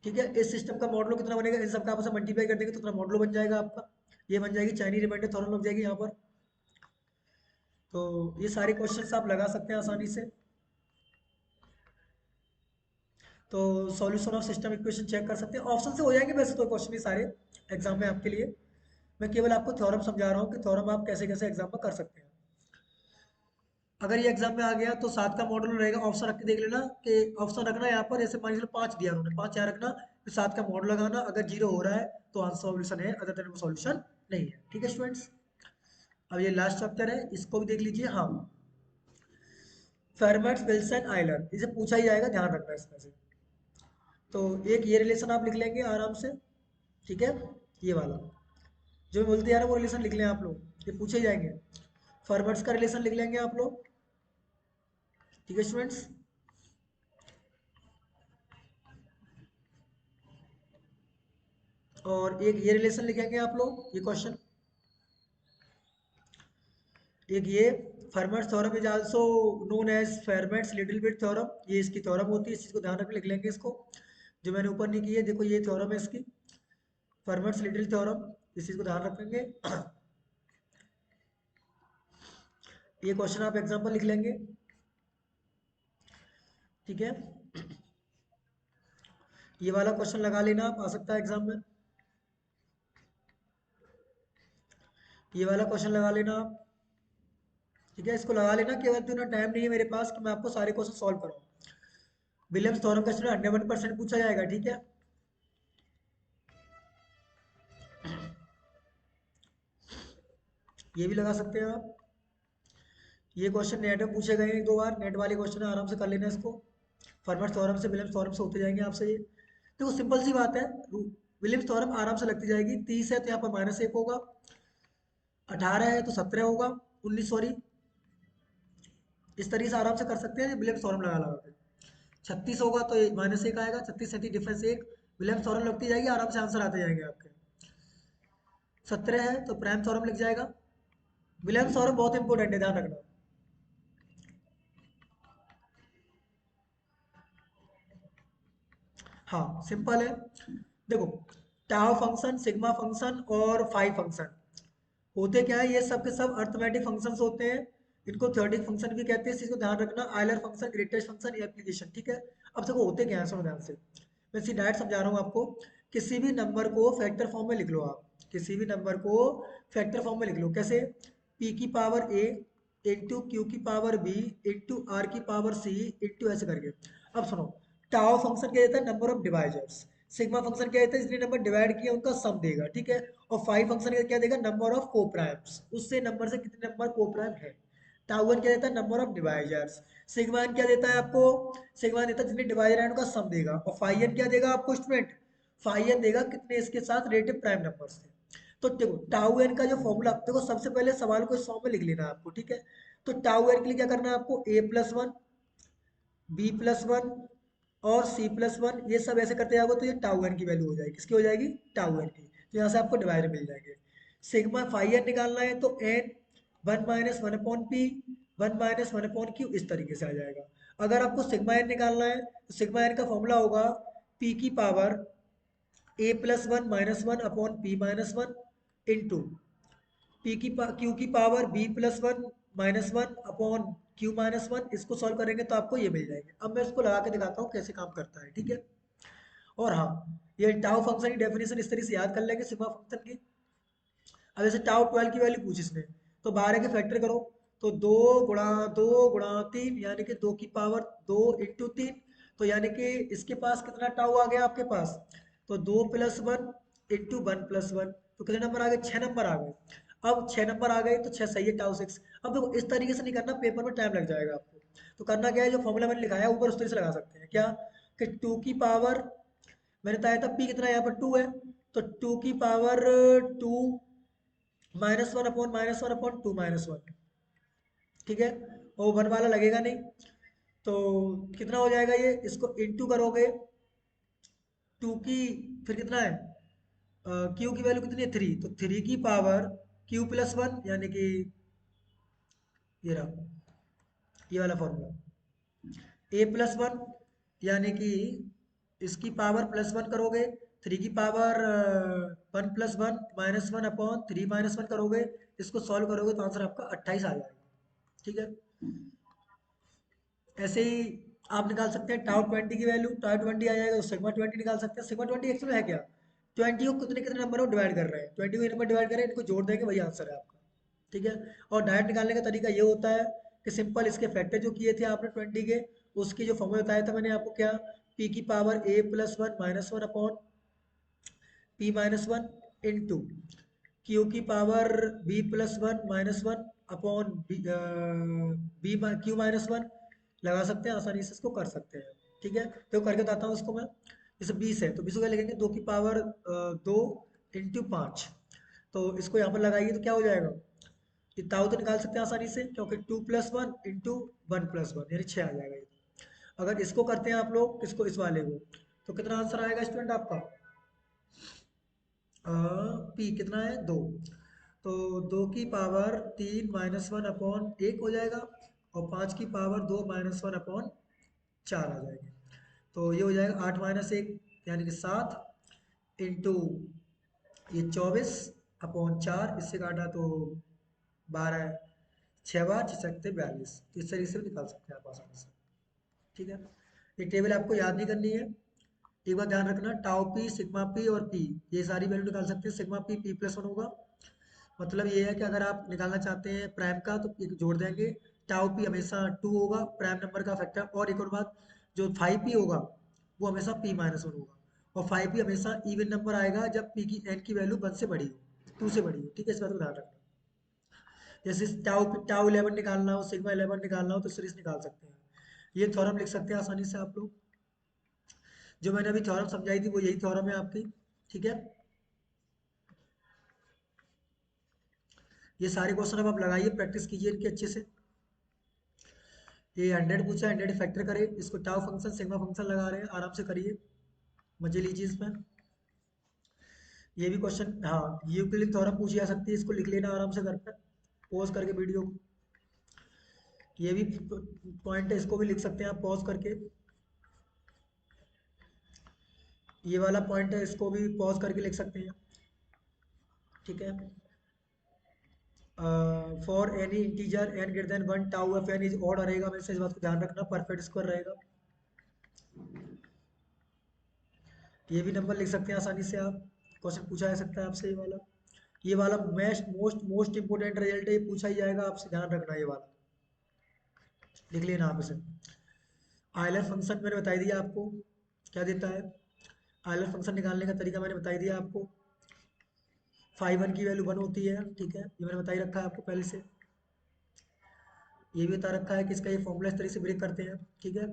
ठीक है, इस सिस्टम का मॉडल कितना बनेगा, इन सबका आपस में मल्टीप्लाई कर देंगे तो उतना मॉडल बन जाएगा आपका। ये बन जाएगी चाइनी रिमाइंडर थ्योरम लग जाएगी यहाँ पर। तो ये सारे क्वेश्चंस आप लगा सकते हैं आसानी से। तो solution of system equation check कर सकते हैं, ऑप्शन से हो जाएंगे वैसे तो क्वेश्चन ही सारे एग्जाम में आपके लिए। मैं केवल आपको थ्योरम समझा रहा हूँ कि थ्योरम आप कैसे कैसे एग्जाम में कर सकते हैं। अगर ये एग्जाम में आ गया तो 7 का मॉडल रहेगा, ऑप्शन रख के देख लेना कि ऑप्शन रखना यहाँ पर, जैसे मान लीजिए 5 दिया उन्होंने, 5 यहाँ रखना, फिर 7 का मॉडल लगाना, अगर 0 हो रहा है तो आंसर सॉल्यूशन है, अदर देन वो सॉल्यूशन नहीं है। ठीक है स्टूडेंट्स। अब ये लास्ट चैप्टर है, इसको भी देख लीजिए। हाँ, फेरमैट्स विल्सन आइलर, इसे पूछा ही जाएगा, ध्यान रखना इसमें से। तो एक ये रिलेशन आप लिख लेंगे आराम से। ठीक है, ये वाला जो मैं बोलते यार वो रिलेशन लिख लें आप लोग, ये पूछे जाएंगे। फॉरवर्ड्स का रिलेशन लिख लेंगे आप लोग। ठीक है स्टूडेंट्स। और एक ये रिलेशन लिखेंगे आप लोग, ये क्वेश्चन। एक ये Fermat's theorem is also known as Fermat's little bit theorem, ये इसकी थ्योरम होती है, इस चीज को ध्यान रख लिख लेंगे इसको। जो मैंने ऊपर नहीं की है, देखो ये थ्योरम है इसकी, फर्मेट्स लिटिल थ्योरम, इस चीज को ध्यान रखेंगे। ये क्वेश्चन आप एग्जाम्पल लिख लेंगे। ठीक है, ये वाला क्वेश्चन लगा लेना आप, आ सकता है एग्जाम में। ये वाला क्वेश्चन लगा लेना आप। ठीक है, इसको लगा लेना, केवल तो ना टाइम नहीं है मेरे पास कि मैं आपको सारे क्वेश्चन सॉल्व कराऊं। विलियम्स थ्योरम का स्टूडेंट 100% पूछा जाएगा। ठीक है, ये भी लगा सकते हैं आप। ये क्वेश्चन नेट में पूछे गए हैं एक दो बार, नेट वाले क्वेश्चन आराम से कर लेना इसको। फर्मेट थ्योरम से विलियम्स थ्योरम से होते जाएंगे आपसे ये। देखो सिंपल सी बात है, विलियम्स थ्योरम आराम से लगती जाएगी। 30 है तो यहाँ पर -1 होगा, 18 है तो 17 होगा, 19 सॉरी। इस तरीके से आराम से कर सकते हैं विलियम्स थ्योरम लगा लगा के। 36 होगा तो -1 आएगा, 36 37 डिफरेंस 1। विलियम्स थ्योरम लगती जाएगी, आराम से आंसर आते जाएंगे आपके। 17 है तो प्राइम थ्योरम लिख जाएगा। विलियम्स थ्योरम बहुत इंपॉर्टेंट है, ध्यान रखना। हाँ सिंपल है। देखो टाउ फंक्शन, सिग्मा फंक्शन और फाई फंक्शन होते क्या है, ये सब के सब अर्थमेटिक फंक्शंस होते हैं। इनको थ्योरेटिक फंक्शन भी कहते हैं, इस चीज को ध्यान रखना। Euler function, greatest function, application. ठीक है, अब देखो होते क्या है, सुनो ध्यान से। मैं सीधा डायरेक्ट समझा रहा हूँ आपको। किसी भी नंबर को फैक्टर फॉर्म में लिख लो आप, किसी भी नंबर को फैक्टर फॉर्म में लिख लो। कैसे? p की पावर a इंटू क्यू की पावर b इंटू आर की पावर c इंटू ऐसे करके। अब सुनो, टाउ फंक्शन क्या देता है, number of divisors. Sigma function क्या देता है, जितने नंबर डिवाइड किए उनका सम देगा। ठीक है, और फाइव फंक्शन क्या देगा, नंबर ऑफ कोप्राइम्स, उससे नंबर से कितने नंबर कोप्राइम है। टाउ एन क्या देता है, number of divisors. Sigma n क्या देता है आपको, सिग्मा एन देता है जितने डिवाइजर हैं उनका सम देगा। और फाई एन क्या देगा आपको स्टूडेंट, फाई एन देगा कितने इसके साथ रिलेटिव प्राइम नंबर से। तो देखो टाउ एन का जो फॉर्मूला, देखो सबसे पहले सवाल को इस फॉर्म में लिख लेना है आपको, ठीक है। तो टाउ एन के लिए क्या करना है आपको, A plus one, B plus one और सी प्लस वन, ये सब ऐसे करते जाओगे तो ये टाउ एन की वैल्यू हो जाएगी, किसकी हो जाएगी, टाउ एन की। तो यहाँ से आपको डिवाइडर मिल जाएंगे। सिग्मा फाई एन निकालना है तो n one minus one upon p, one minus one upon q, इस तरीके से आ जाएगा। अगर आपको सिग्मा एन निकालना है तो सिग्मा एन का फॉर्मूला होगा पी की power A plus one minus one upon P minus one into Q की power B plus one minus one upon Q minus one. इसको सॉल्व करेंगे तो आपको ये मिल जाएंगे। अब मैं इसको लगा के दिखाता हूँ कैसे काम करता है, ठीक है। और हाँ, ये टाउ फंक्शन की डेफिनेशन इस तरीके से याद कर लेंगे सिग्मा फंक्शन की। अब जैसे टाउ 12 की वैल्यू पूछी इसने, तो 12 के फैक्टर करो, तो दो गुणा तीन यानी कि दो की पावर दो इंटू तीन। तो यानी कि इसके पास कितना टाउ आ गया आपके पास, तो दो plus one into one plus one, तो कितने नंबर आ गए, छह नंबर आ गए। अब छह नंबर आ गए तो छह सही है, टाउ सिक्स। अब देखो इस तरीके से नहीं करना, पेपर में टाइम लग जाएगा आपको। तो करना क्या है, जो फॉर्मूला मैंने लिखाया है ऊपर उस तरीके से लगा सकते हैं क्या, कि टू की पावर, मैंने बताया था पी कितना है यहाँ पर टू है, तो टू की power two minus one upon two minus one, ठीक है। और वन वाला लगेगा नहीं, तो कितना हो जाएगा ये, इसको इंटू करोगे टू की, फिर कितना है, क्यू की वैल्यू कितनी है थ्री, तो थ्री की पावर क्यू प्लस वन यानी कि ये रहा, ये वाला फॉर्मूला। ए प्लस वन यानी कि इसकी पावर प्लस वन करोगे, थ्री की power one plus one minus one upon three minus one करोगे, इसको सॉल्व करोगे तो आंसर आपका 28 आ जाएगा, ठीक है। ऐसे ही आप निकाल सकते हैं टाउ 20 की वैल्यू, टाउ 20 आ जाएगा तो सिग्मा 20 निकाल सकते हैं। सिग्मा 20 एक्चुअली है क्या, 20 को कितने कितने नंबर में डिवाइड कर रहे हैं, 20 को नंबर डिवाइड कर रहे हैं, इनको जोड़ देंगे वही आंसर है आपका, ठीक है। और डायरेक्ट निकालने का तरीका ये होता है कि सिंपल इसके फैक्टर जो किए थे आपने 20 के, उसकी जो फॉर्मूला बताया था मैंने आपको क्या, पी की power A plus one minus one upon P minus one into Q की power B plus one minus one upon B Q minus one, लगा सकते हैं आसानी से, इसको कर सकते हैं, ठीक है। तो करके बताता हूँ इसको मैं। जैसे 20 है तो 20 को क्या लिखेंगे, दो की पावर दो इंटू पाँच, तो इसको यहाँ पर लगाइए तो क्या हो जाएगा, ये ताऊ तो निकाल सकते हैं आसानी से, क्योंकि two plus one into one plus one यानी छः आ जाएगा ये। अगर इसको करते हैं आप लोग, इसको इस वाले को, तो कितना आंसर आएगा स्टूडेंट आपका, पी कितना है दो, तो दो की पावर तीन माइनस वन अपॉन एक हो जाएगा, और पाँच की पावर दो माइनस वन अपॉन चार आ जाएगी। तो ये हो जाएगा आठ माइनस एक यानी कि सात इंटू ये चौबीस अपॉन चार, इससे काटा तो बारह, छः बार छः सकते 42, तो इस तरीके से भी निकाल सकते हैं आप आसानी से, ठीक है। ये टेबल आपको याद नहीं करनी है, एक बार ध्यान रखना, टाउ पी सिग्मा पी और पी, ये सारी वैल्यू निकाल सकते हैं। Sigma P P plus one होगा, मतलब ये है कि अगर आप निकालना चाहते हैं प्राइम का तो एक जोड़ देंगे, टाउ पी हमेशा टू होगा प्राइम नंबर का फैक्टर, और एक और बात, जो फाइव पी होगा वो हमेशा पी माइनस वन होगा, और फाइव पी हमेशा इवन नंबर आएगा जब पी की एन की वैल्यू वन से बड़ी हो, टू से बड़ी हो, ठीक है, इस बात को ध्यान रखना। जैसे टाउ 11 निकालना हो, सिग्मा 11 निकालना हो तो सीरीज निकाल सकते हैं। ये थ्योरम लिख सकते हैं आसानी से आप लोग, जो मैंने अभी थ्योरम समझाई थी वो यही थ्योरम है आपकी, ठीक है। ये सारे क्वेश्चन अब आप लगाइए, प्रैक्टिस कीजिए इनके अच्छे से। ये 100 पूछा है, 100 फैक्टर करे, इसको टाउ फंक्शन सिग्मा फंक्शन लगा रहे हैं, आराम से करिए, मजे लीजिए इसमें। ये भी क्वेश्चन, हाँ यूक्लिड थ्योरम पूछी जा सकती है, इसको लिख लेना आराम से घर पर, पॉज करके वीडियो को। ये भी पॉइंट है, इसको भी लिख सकते हैं आप पॉज करके। ये वाला पॉइंट है, इसको भी पॉज करके लिख सकते हैं, ठीक है। For any integer n greater than one tau f n is odd रहेगा, हमेशा इस बात को ध्यान रखना, परफेक्ट स्क्वायर रहेगा। ये भी नंबर लिख सकते हैं आसानी से आप, क्वेश्चन पूछा जा सकता है आपसे ये वाला। ये वाला most most most important result है, ये पूछा ही जाएगा आपसे, ध्यान रखना ये वाला, लिख लेना आप इसे। आयलर फंक्शन मैंने बता दिया आपको क्या देता है, आयलर फंक्शन निकालने का तरीका मैंने बता दिया आपको। फाइव वन की वैल्यू वन होती है, ठीक है, ये मैंने बता ही रखा है आपको पहले से। ये भी बता रखा है कि इसका ये फॉर्मूला इस तरीके से ब्रेक करते हैं, ठीक है।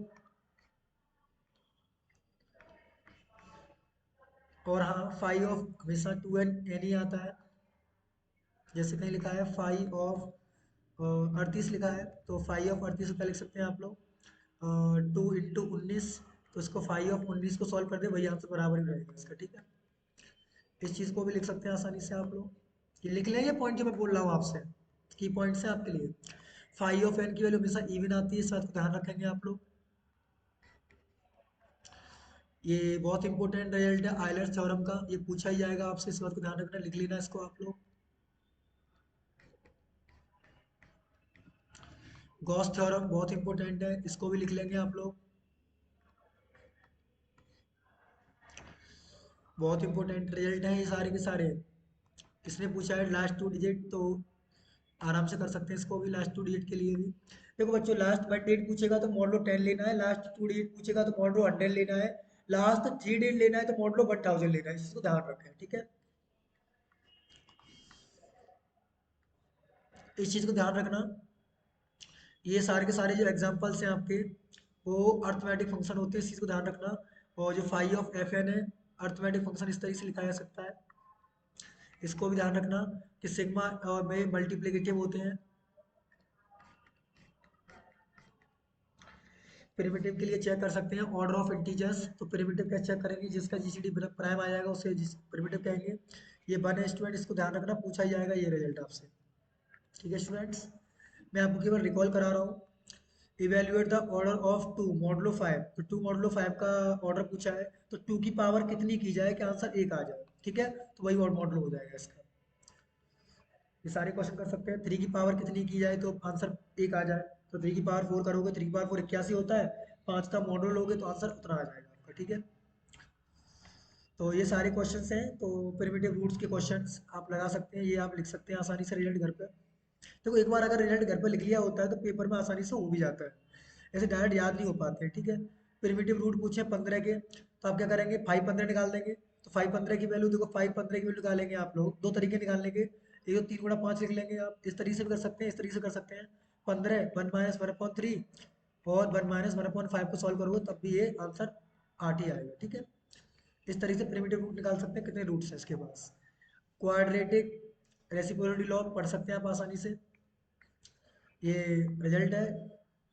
और हाँ, फाई ऑफ हमेशा 2n ही आता है। जैसे कहीं लिखा है फाई ऑफ 38 लिखा है, तो फाई ऑफ 38 क्या लिख सकते हैं आप लोग, 2 × 19। तो इसको फाई ऑफ 19 को सॉल्व कर दे, वही आंसर बराबर ही रहेगा इसका, ठीक है। इस चीज़ को भी लिख सकते हैं आसानी से आप लोग। ये लिख लें ये पॉइंट जो मैं बोल रहा हूँ आपसे, की पॉइंट्स है आपके लिए। फाई ऑफ एन की वैल्यू हमेशा इवन आती है, इस बात को ध्यान रखेंगे आप लोग। ये बहुत इंपॉर्टेंट रिजल्ट है आयलर्स थ्योरम का, ये पूछा ही जाएगा आपसे, इस बात को ध्यान रखना, लिख लेना इसको आप लोग। गॉस थ्योरम बहुत इंपॉर्टेंट है, इसको भी लिख लेंगे आप लोग। बहुत इंपॉर्टेंट रिजल्ट है ये सारे के सारे। इसने पूछा है लास्ट 2 डिजिट, तो आराम से कर सकते हैं इसको भी, लास्ट 2 डिजिट के लिए भी। देखो बच्चों, लास्ट 1 डिजिट पूछेगा तो मॉडलो 10 लेना है, लास्ट 2 डिजिट पूछेगा तो मॉडलो 100 लेना है, लास्ट 3 डिजिट लेना है तो मॉडलो 1000 लेना है, इसको ध्यान रखें, ठीक है। इस चीज़ को ध्यान रखना। ये सारे के सारे जो एग्जांपल्स हैं आपके, वो अर्थमेटिक फंक्शन होते हैं, इस चीज़ को ध्यान रखना। और जो फाई ऑफ एफ एन है, अर्थमेटिक फंक्शन इस तरीके से लिखा जा सकता है, इसको भी ध्यान रखना कि सिग्मा में मल्टीप्लिकेटिव होते हैं। प्रिमिटिव के लिए चेक कर सकते हैं ऑर्डर ऑफ इंटीजर्स, तो प्रिमिटिव कैसे चेक करेंगे, जिसका जीसीडी प्राइम आ जाएगा उसे प्रिमिटिव कहेंगे। ये वन है स्टूडेंट, इसको ध्यान रखना, पूछा ही जाएगा ये रिजल्ट आपसे, ठीक है स्टूडेंट्स। मैं आपको केवल रिकॉल करा रहा हूँ। Evaluate the order of 2 modulo 5, तो 2 मॉडलो 5 का ऑर्डर पूछा है, तो 2 की पावर कितनी की जाए कि आंसर 1 आ जाए, ठीक है, तो वही मॉडलो हो जाएगा इसका। ये सारे क्वेश्चन कर सकते हैं। 3 की पावर कितनी की जाए तो आंसर 1 आ जाए, तो 3 की पावर 4 करोगे, 3 की पावर 4 81 होता है, 5 का मॉडल लोगे तो आंसर उतना आ जाएगा आपका, ठीक है। तो ये सारे क्वेश्चंस हैं, तो प्रिमिटिव रूट्स के क्वेश्चंस आप लगा सकते हैं, ये आप लिख सकते हैं आसानी से रिजल्ट घर पे। देखो एक बार अगर रिजल्ट घर पे लिख लिया होता है तो पेपर में आसानी से हो भी जाता है, ऐसे डायरेक्ट याद नहीं हो पाते हैं, ठीक है। प्रिमिटिव रूट पूछे 15 के, तो आप क्या करेंगे, 5 15 निकाल देंगे। तो 5 15 की वैल्यू देखो, 5 15 की वैल्यू निकालेंगे आप लोग, दो तरीके निकालने के, एक तो 3 × 5 लिख लेंगे आप, इस तरीके से भी कर सकते हैं, इस तरीके से कर सकते हैं। 15 1 - 1/3 और 1 - 1/5 को सॉल्व करोगे तब भी ये आंसर 8 ही आएगा, ठीक है। इस तरीके से प्रिमिटिव रूट निकाल सकते हैं, कितने रूट्स हैं इसके पास। क्वाड्रेटिक रेसिप्रोसिटी लॉ पढ़ सकते हैं आप आसानी से, ये रिजल्ट है,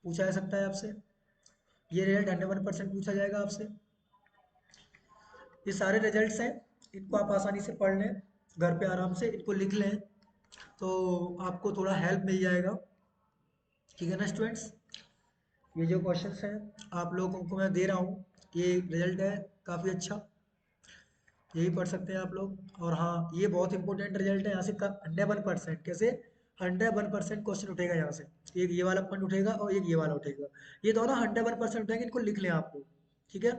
पूछा जा सकता है आपसे, ये रिजल्ट 101% पूछा जाएगा आपसे। ये सारे रिजल्ट्स हैं, इनको आप आसानी से पढ़ लें घर पे, आराम से इनको लिख लें, तो आपको थोड़ा हेल्प मिल जाएगा, ठीक है ना स्टूडेंट्स। ये जो क्वेश्चंस हैं आप लोगों को मैं दे रहा हूँ, ये रिजल्ट है काफ़ी अच्छा, यही पढ़ सकते हैं आप लोग। और हाँ, ये बहुत इंपॉर्टेंट रिजल्ट है, यहाँ से 101%, कैसे 101% क्वेश्चन उठेगा यहाँ से, एक ये वाला पॉइंट उठेगा और एक ये वाला उठेगा, ये दोनों 101% उठेंगे, इनको लिख लें आप लोग, ठीक है।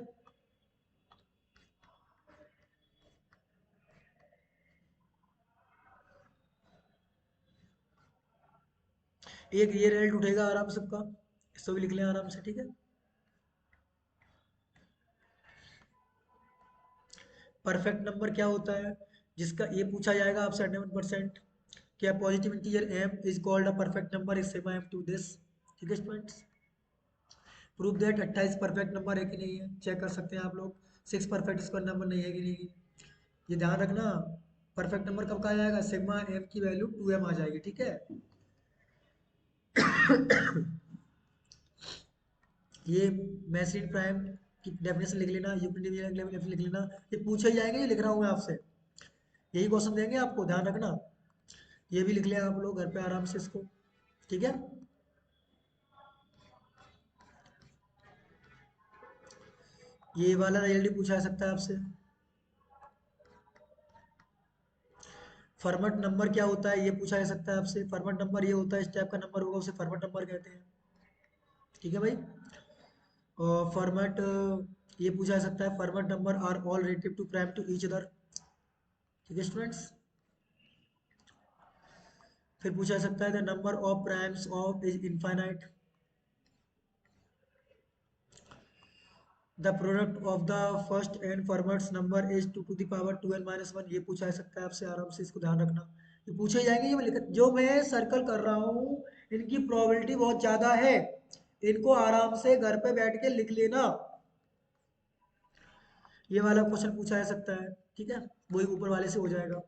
एक ये रिजल्ट उठेगा आराम से सबका, इसको भी लिख लें आराम से, ठीक है। परफेक्ट नंबर क्या होता है, जिसका ये पूछा जाएगा आपसे 101%, क्या positive integer m is called a perfect number is sigma m to this, ठीक है students. Prove that 28 perfect number है कि नहीं है, चेक कर सकते हैं आप लोग। 6 परफेक्ट स्क्वायर नंबर नहीं है कि नहीं, ये ध्यान रखना। परफेक्ट नंबर कब कहा जाएगा, सिग्मा m की वैल्यू 2m आ जाएगी, ठीक है। ये मैसिन प्राइम की डेफिनेशन लिख लेना, यूक्लिड डिवीजन की डेफिनेशन लिख लेना, ये पूछे ही जाएंगे, ये लिख रहा हूँ मैं आपसे, यही क्वेश्चन देंगे आपको, ध्यान रखना। ये भी लिख लें आप लोग घर पे आराम से इसको, ठीक है। ये वाला रिजल्ट पूछा जा सकता है आपसे। फर्मट नंबर क्या होता है, ये पूछा जा सकता है आपसे। फर्मट नंबर ये होता है, इस टाइप का नंबर होगा उसे फर्मट नंबर कहते हैं, ठीक है भाई। और फर्मट ये पूछा जा सकता है, Fermat number are all relative to prime to each other, ठीक है स्टूडेंट्स। फिर पूछा जा सकता है the number of primes of is infinite, the product of the first N Fermat's number is 2 to the power 2n - 1, ये पूछा जा सकता है आपसे आराम से, इसको ध्यान रखना। ये पूछे जाएंगे, ये मैं जो मैं सर्कल कर रहा हूँ इनकी प्रोबेबिलिटी बहुत ज़्यादा है। इनको आराम से घर पे बैठ के लिख लेना। ये वाला क्वेश्चन पूछा जा सकता है, ठीक है, वही ऊपर वाले से हो जाएगा।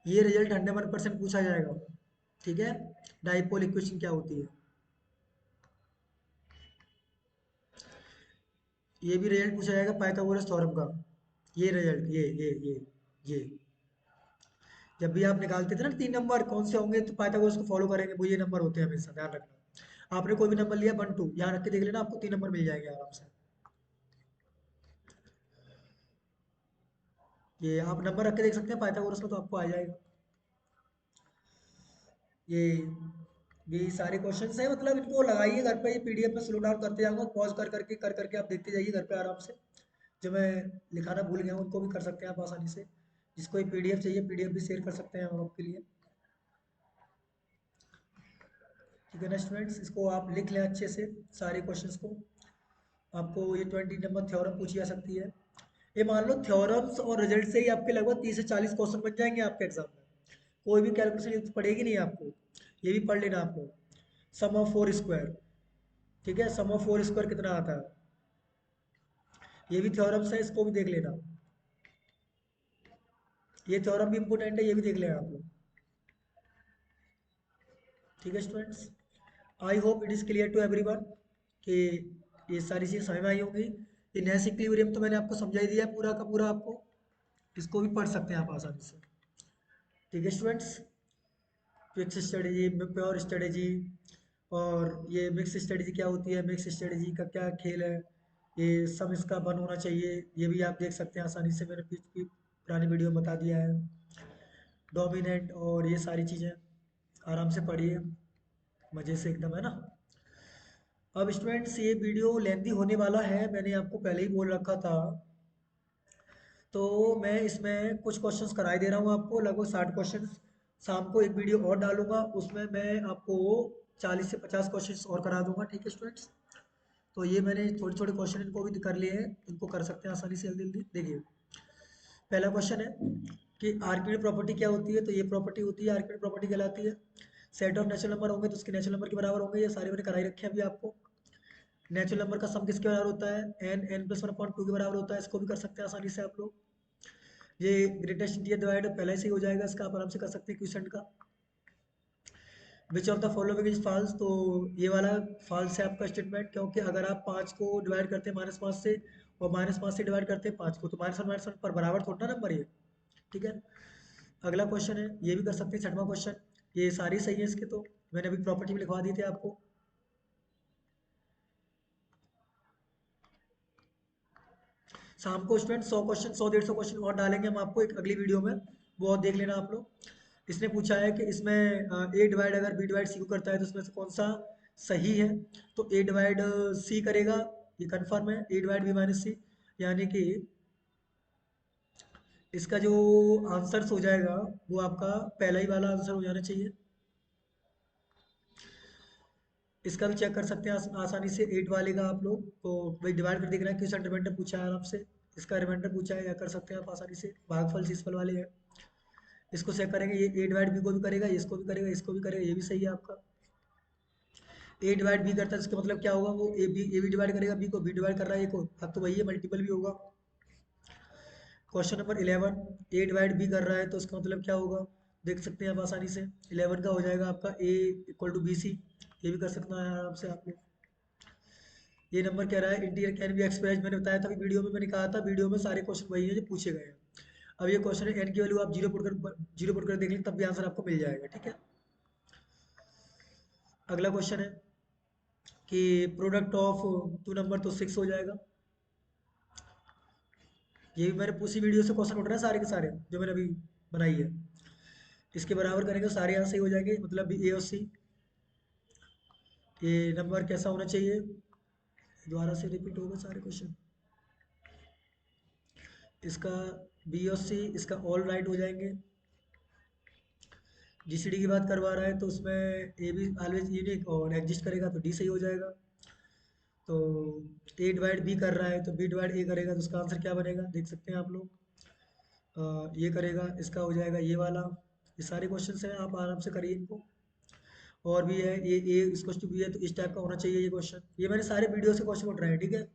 ये रिजल्ट 100% पूछा जाएगा, ठीक है। डाइपोल इक्वेशन क्या होती है, ये भी रिजल्ट पूछा जाएगा पाइथागोरस थ्योरम का। ये रिजल्ट, ये जब भी आप निकालते थे ना 3 नंबर कौन से होंगे तो पाइथागोरस को फॉलो करेंगे, वो ये नंबर होते हैं हमेशा, ध्यान रखना। आपने कोई भी नंबर लिया 1 2 यहाँ रख के देख लेना, आपको 3 नंबर मिल जाएंगे आराम से। ये आप नंबर रख के देख सकते हैं पाइथागोरस का, तो आपको आ जाएगा। ये ये सारे क्वेश्चंस हैं, मतलब इनको लगाइए घर पे, ये पीडीएफ में स्लो डाउन करते जाऊंगा, पॉज कर करके आप देखते जाइए घर पे आराम से। जो मैं लिखाना भूल गया हूँ उनको भी कर सकते हैं आप आसानी से। जिसको ये पीडीएफ चाहिए पीडीएफ भी शेयर कर सकते हैं हम आपके लिए, ठीक है ना स्टूडेंट्स। इसको आप लिख लें अच्छे से सारे क्वेश्चंस को। आपको ये 20 नंबर थ्योरम पूछी जा सकती है। ये मान लो थ्योरम्स और रिजल्ट से ही आपके लगभग 30 से 40 क्वेश्चन बन जाएंगे आपके एग्जाम में। कोई भी कैलकुलेशन पड़ेगी नहीं आपको, ये भी पढ़ लेना आप लोग। सम ऑफ 4 स्क्वायर, ठीक है, सम ऑफ 4 स्क्वायर कितना आता है, ये भी थ्योरम्स है, इसको भी देख लेना। ये थ्योरम भी इंपॉर्टेंट है, ये भी देख लेना आप लोग, ठीक है students. I hope it is clear to everyone कि ये सारी चीज़ें समझ में आई होंगी। ये नैश इक्विलिब्रियम तो मैंने आपको समझा ही दिया है पूरा का पूरा आपको, इसको भी पढ़ सकते हैं आप आसानी से, ठीक है students. Fix strategy, pure strategy, और ये मिक्स स्ट्रेटेजी क्या होती है, मिक्स स्ट्रेटेजी का क्या खेल है, ये सब इसका बन होना चाहिए, ये भी आप देख सकते हैं आसानी से, मैंने पुरानी वीडियो में बता दिया है। डोमिनेंट और ये सारी चीज़ें आराम से पढ़िए मज़े से एकदम, है ना। अब स्टूडेंट्स ये वीडियो लेंथी होने वाला है, मैंने आपको पहले ही बोल रखा था। तो मैं इसमें कुछ क्वेश्चंस कराई दे रहा हूँ आपको, लगभग 60 क्वेश्चंस। शाम को एक वीडियो और डालूंगा, उसमें मैं आपको 40 से 50 क्वेश्चंस और करा दूंगा, ठीक है स्टूडेंट्स। तो ये मैंने छोटे छोटे क्वेश्चन इनको भी कर लिए हैं, इनको कर सकते हैं आसानी से जल्दी जल्दी। देखिए पहला क्वेश्चन है कि आर्किमिडीज प्रॉपर्टी क्या होती है, तो ये प्रॉपर्टी होती है, आर्किमिडीज प्रॉपर्टी कहलाती है। सेट ऑफ नेचुरल नंबर होंगे तो उसके नेचुरल नंबर के बराबर होंगे, ये सारे मैंने कराई रखे हैं अभी आपको। नेचुरल नंबर का सम किसके बराबर होता है, n+1/2 के बराबर होता है, इसको भी कर सकते हैं आसानी से आप लोग। ये ग्रेटेस्ट इंटीजर डिवाइड पहले से ही हो जाएगा, इसका आप आराम से कर सकते हैं क्वेश्चन का। Which of the following is false, तो ये वाला फॉल्स है आपका स्टेटमेंट, क्योंकि अगर आप 5 को डिवाइड करते हैं -5 से और -5 से डिवाइड करते हैं 5 को, तो -1 पर बराबर थोड़ा ना नंबर ये, ठीक है। अगला क्वेश्चन है, ये भी कर सकते हैं 6वां क्वेश्चन, ये सारी सही है इसके, तो मैंने अभी प्रॉपर्टी में लिखवा दी थी आपको। शाम को स्टूडेंट 100 क्वेश्चन 100 150 क्वेश्चन और डालेंगे हम आपको एक अगली वीडियो में, वो और देख लेना आप लोग। इसने पूछा है कि इसमें ए डिवाइड अगर बी डिवाइड सी को करता है तो उसमें से कौन सा सही है, तो ए डिवाइड सी करेगा, ये कन्फर्म है, ए डिवाइड बी माइनस सी, यानी कि इसका जो आंसर हो जाएगा वो आपका पहला ही वाला आंसर हो जाना चाहिए। इसका भी चेक कर सकते हैं आसानी से 8 वाले का आप लोग, तो वही डिवाइड कर देखना है किस रिमाइंडर पूछा है आराम से, इसका रिमाइंडर पूछा है, या कर सकते हैं आप आसानी से, भागफल शीषफल वाले हैं। इसको चेक करेंगे, ये ए डिवाइड बी को भी करेगा, इसको भी करेगा, इसको भी करेगा, ये भी सही है आपका। ए डिवाइड बी करता है इसका मतलब क्या होगा, वो ए बी डिवाइड करेगा बी को, बी डिवाइड कर रहा है ए को, अब तो वही है, मल्टीपल भी होगा। क्वेश्चन नंबर 11, ए डिवाइड बी कर रहा है तो इसका मतलब क्या होगा, देख सकते हैं आप आसानी से। 11 का हो जाएगा आपका ए इक्वल टू बी सी, ये भी कर सकते हैं आराम से आप लोग। ये नंबर कह रहा है इंटीरियर कैन बी एक्सप्रेस, मैंने बताया था वीडियो में, मैंने कहा था वीडियो में सारे क्वेश्चन वही हैं जो पूछे गए हैं। अब ये क्वेश्चन है एन की वैल्यू आप जीरो पुट कर देख लें तब भी आंसर आपको मिल जाएगा, ठीक है। अगला क्वेश्चन है कि प्रोडक्ट ऑफ 2 नंबर, तो 6 हो जाएगा। ये भी मेरे उसी वीडियो से क्वेश्चन उठ रहे हैं सारे के सारे जो मैंने अभी बनाई है। इसके बराबर करेंगे सारे यहाँ सही हो जाएंगे, मतलब ए और सी। ये नंबर कैसा होना चाहिए, दोबारा से रिपीट होगा सारे क्वेश्चन। इसका बी और सी इसका ऑल राइट हो जाएंगे। जीसीडी की बात करवा रहा है तो उसमें ए भी ऑलवेज यूनिक और एग्जिस्ट करेगा तो डी सही हो जाएगा। तो ए डिवाइड बी कर रहा है तो बी डिवाइड ए करेगा तो उसका आंसर क्या बनेगा, देख सकते हैं आप लोग। ये करेगा, इसका हो जाएगा ये वाला, ये सारे क्वेश्चन हैं, आप आराम से करिए इनको। और भी है, ए इसको टू बी है तो इस टाइप का होना चाहिए ये क्वेश्चन। ये मैंने सारे वीडियो से क्वेश्चन उठ रहे हैं, ठीक है।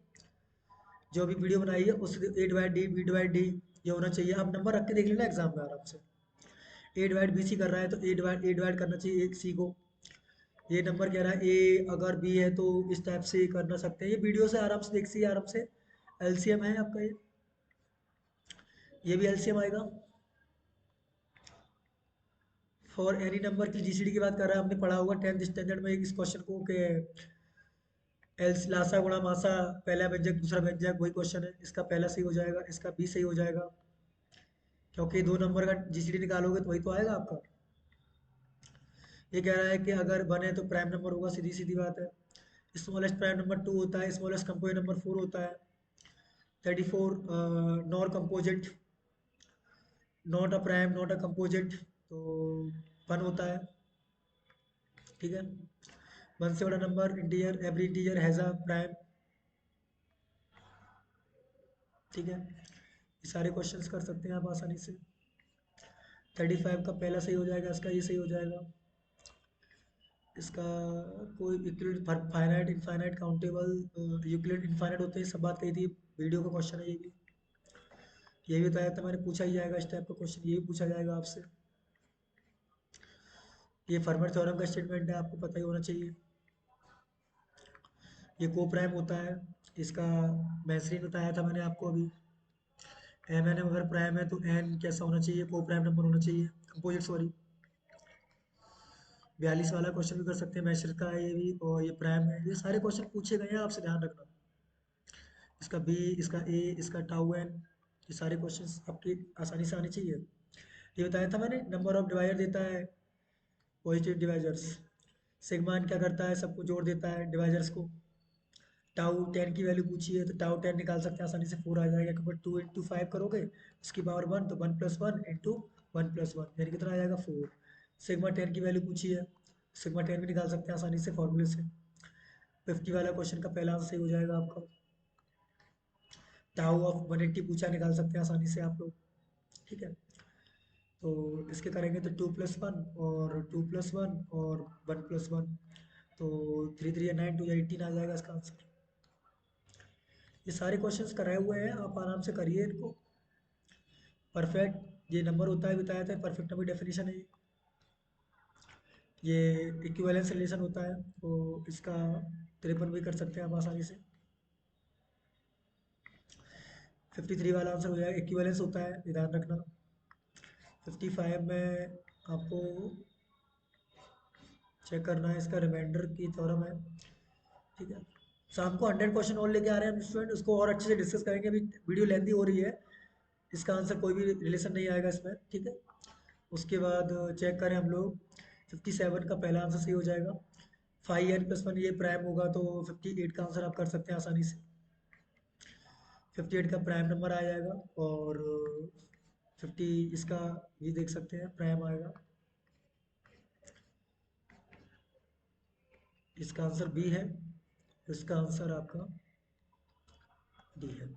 जो भी वीडियो बनाई है उस A divide D B divide D ये होना चाहिए। आप नंबर रख के देख लेना एग्जाम में आराम से। ए डिवाइड बी सी कर रहा है तो ए डिवाइड करना चाहिए एक सी को। ये नंबर कह रहा है ए अगर बी है तो इस टाइप से करना सकते हैं। ये वीडियो से आराम से देखिए, आराम से। एलसीएम है आपका ये भी एलसीएम आएगा। फॉर एनी नंबर की जीसीडी की बात कर रहा है, हमने पढ़ा होगा 10th स्टैंडर्ड में इस क्वेश्चन को कि एल लासा गुणा मासा, पहला व्यंजक दूसरा व्यंजक, वही क्वेश्चन है। इसका पहला सही हो जाएगा, इसका बी सही हो जाएगा, क्योंकि दो नंबर का जीसीडी निकालोगे तो वही तो आएगा आपका। ये कह रहा है कि अगर बने तो प्राइम नंबर होगा, सीधी सीधी बात है। स्मॉलेस्ट प्राइम नंबर 2 होता है, स्मॉलेस्ट कंपोजिट नंबर 4 होता है। 34 nor composite, not a prime not a composite, तो 1 होता है, ठीक है। 1 से बड़ा number integer, every integer has a prime, ठीक है। ये सारे क्वेश्चंस कर सकते हैं आप आसानी से। 35 का पहला सही हो जाएगा, इसका ये सही हो जाएगा। इसका कोई Euclid finite infinite countable, Euclid infinite होते हैं, सब बात कही थी। वीडियो का क्वेश्चन है ये भी। ये भी बताया था मैंने, पूछा ही जाएगा इस टाइप का क्वेश्चन, ये भी पूछा जाएगा आपसे। ये फर्मर थ्योरम का स्टेटमेंट है, आपको पता ही होना चाहिए। ये को प्राइम होता है, इसका मैसरीन बताया था मैंने आपको अभी। एम एन अगर प्राइम है तो एन कैसा होना चाहिए, को प्राइम नंबर होना चाहिए, कंपोजिट सॉरी। 42 वाला क्वेश्चन भी कर सकते हैं, मैशर का है ये भी, और ये प्राइम है। ये सारे क्वेश्चन पूछे गए हैं, आपसे ध्यान रखना। इसका बी, इसका ए, इसका टाउ एन, ये सारे क्वेश्चंस आपकी आसानी से आने चाहिए। ये बताया था मैंने, नंबर ऑफ डिवाइडर देता है पॉजिटिव डिवाइजर्स। सिग्मा एन क्या करता है, सबको जोड़ देता है डिवाइजर्स को। टाउ 10 की वैल्यू पूछी है तो टाउ 10 निकाल सकते हैं आसानी से, 4 आ जाएगा, क्योंकि 2 × 5 करोगे उसकी पावर 1, तो 1 + 1 × 1 + 1 यानी कितना आ जाएगा 4। सिग्मा 10 की वैल्यू पूछी है, सिग्मा 10 भी निकाल सकते हैं आसानी से फॉर्मूले से। 50 वाला क्वेश्चन का पहला आंसर सही हो जाएगा आपका। टाउ ऑफ 180 पूछा, निकाल सकते हैं आसानी से आप लोग, ठीक है। तो इसके करेंगे तो 2 + 1 और 2 + 1 और 1 + 1, तो 3 3 9 2 18 आ जाएगा इसका आंसर। ये सारे क्वेश्चंस कराए हुए हैं, आप आराम से करिए इनको। परफेक्ट ये नंबर होता है, बताया था परफेक्ट नंबर डेफिनेशन है ये। इक्विवेलेंस रिलेशन होता है, तो इसका 53 भी कर सकते हैं आप आसानी से। 53 वाला आंसर हो जाएगा, इक्विवेलेंस होता है, ये ध्यान रखना। 55 में आपको चेक करना है, इसका रिमाइंडर की थ्योरम है, ठीक है। शाम को 100 क्वेश्चन और लेके आ रहे हैं हम स्टूडेंट, उसको और अच्छे से डिस्कस करेंगे। अभी वीडियो लेंथी हो रही है, इसका आंसर कोई भी रिलेशन नहीं आएगा इसमें, ठीक है। उसके बाद चेक करें हम लोग, 57 का पहला आंसर सही हो जाएगा। 5n + 1 ये प्राइम होगा तो 58 का आंसर आप कर सकते हैं आसानी से। 58 का प्राइम नंबर आ जाएगा, और 50 इसका ये देख सकते हैं प्राइम आएगा। इसका आंसर बी है, इसका आंसर आपका डी है।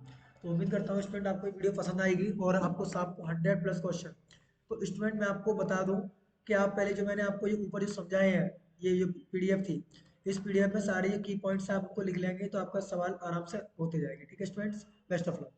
तो उम्मीद करता हूँ स्टूडेंट आपको ये वीडियो पसंद आएगी, और आपको शाम को 100+ क्वेश्चन। तो स्टूडेंट मैं आपको बता दूं कि आप पहले जो मैंने आपको ये ऊपर जो समझाए हैं, ये जो पीडीएफ थी, इस पीडीएफ में सारे ये की पॉइंट्स आप आपको लिख लेंगे तो आपका सवाल आराम से होते जाएंगे, ठीक है स्टूडेंट्स। Best of luck.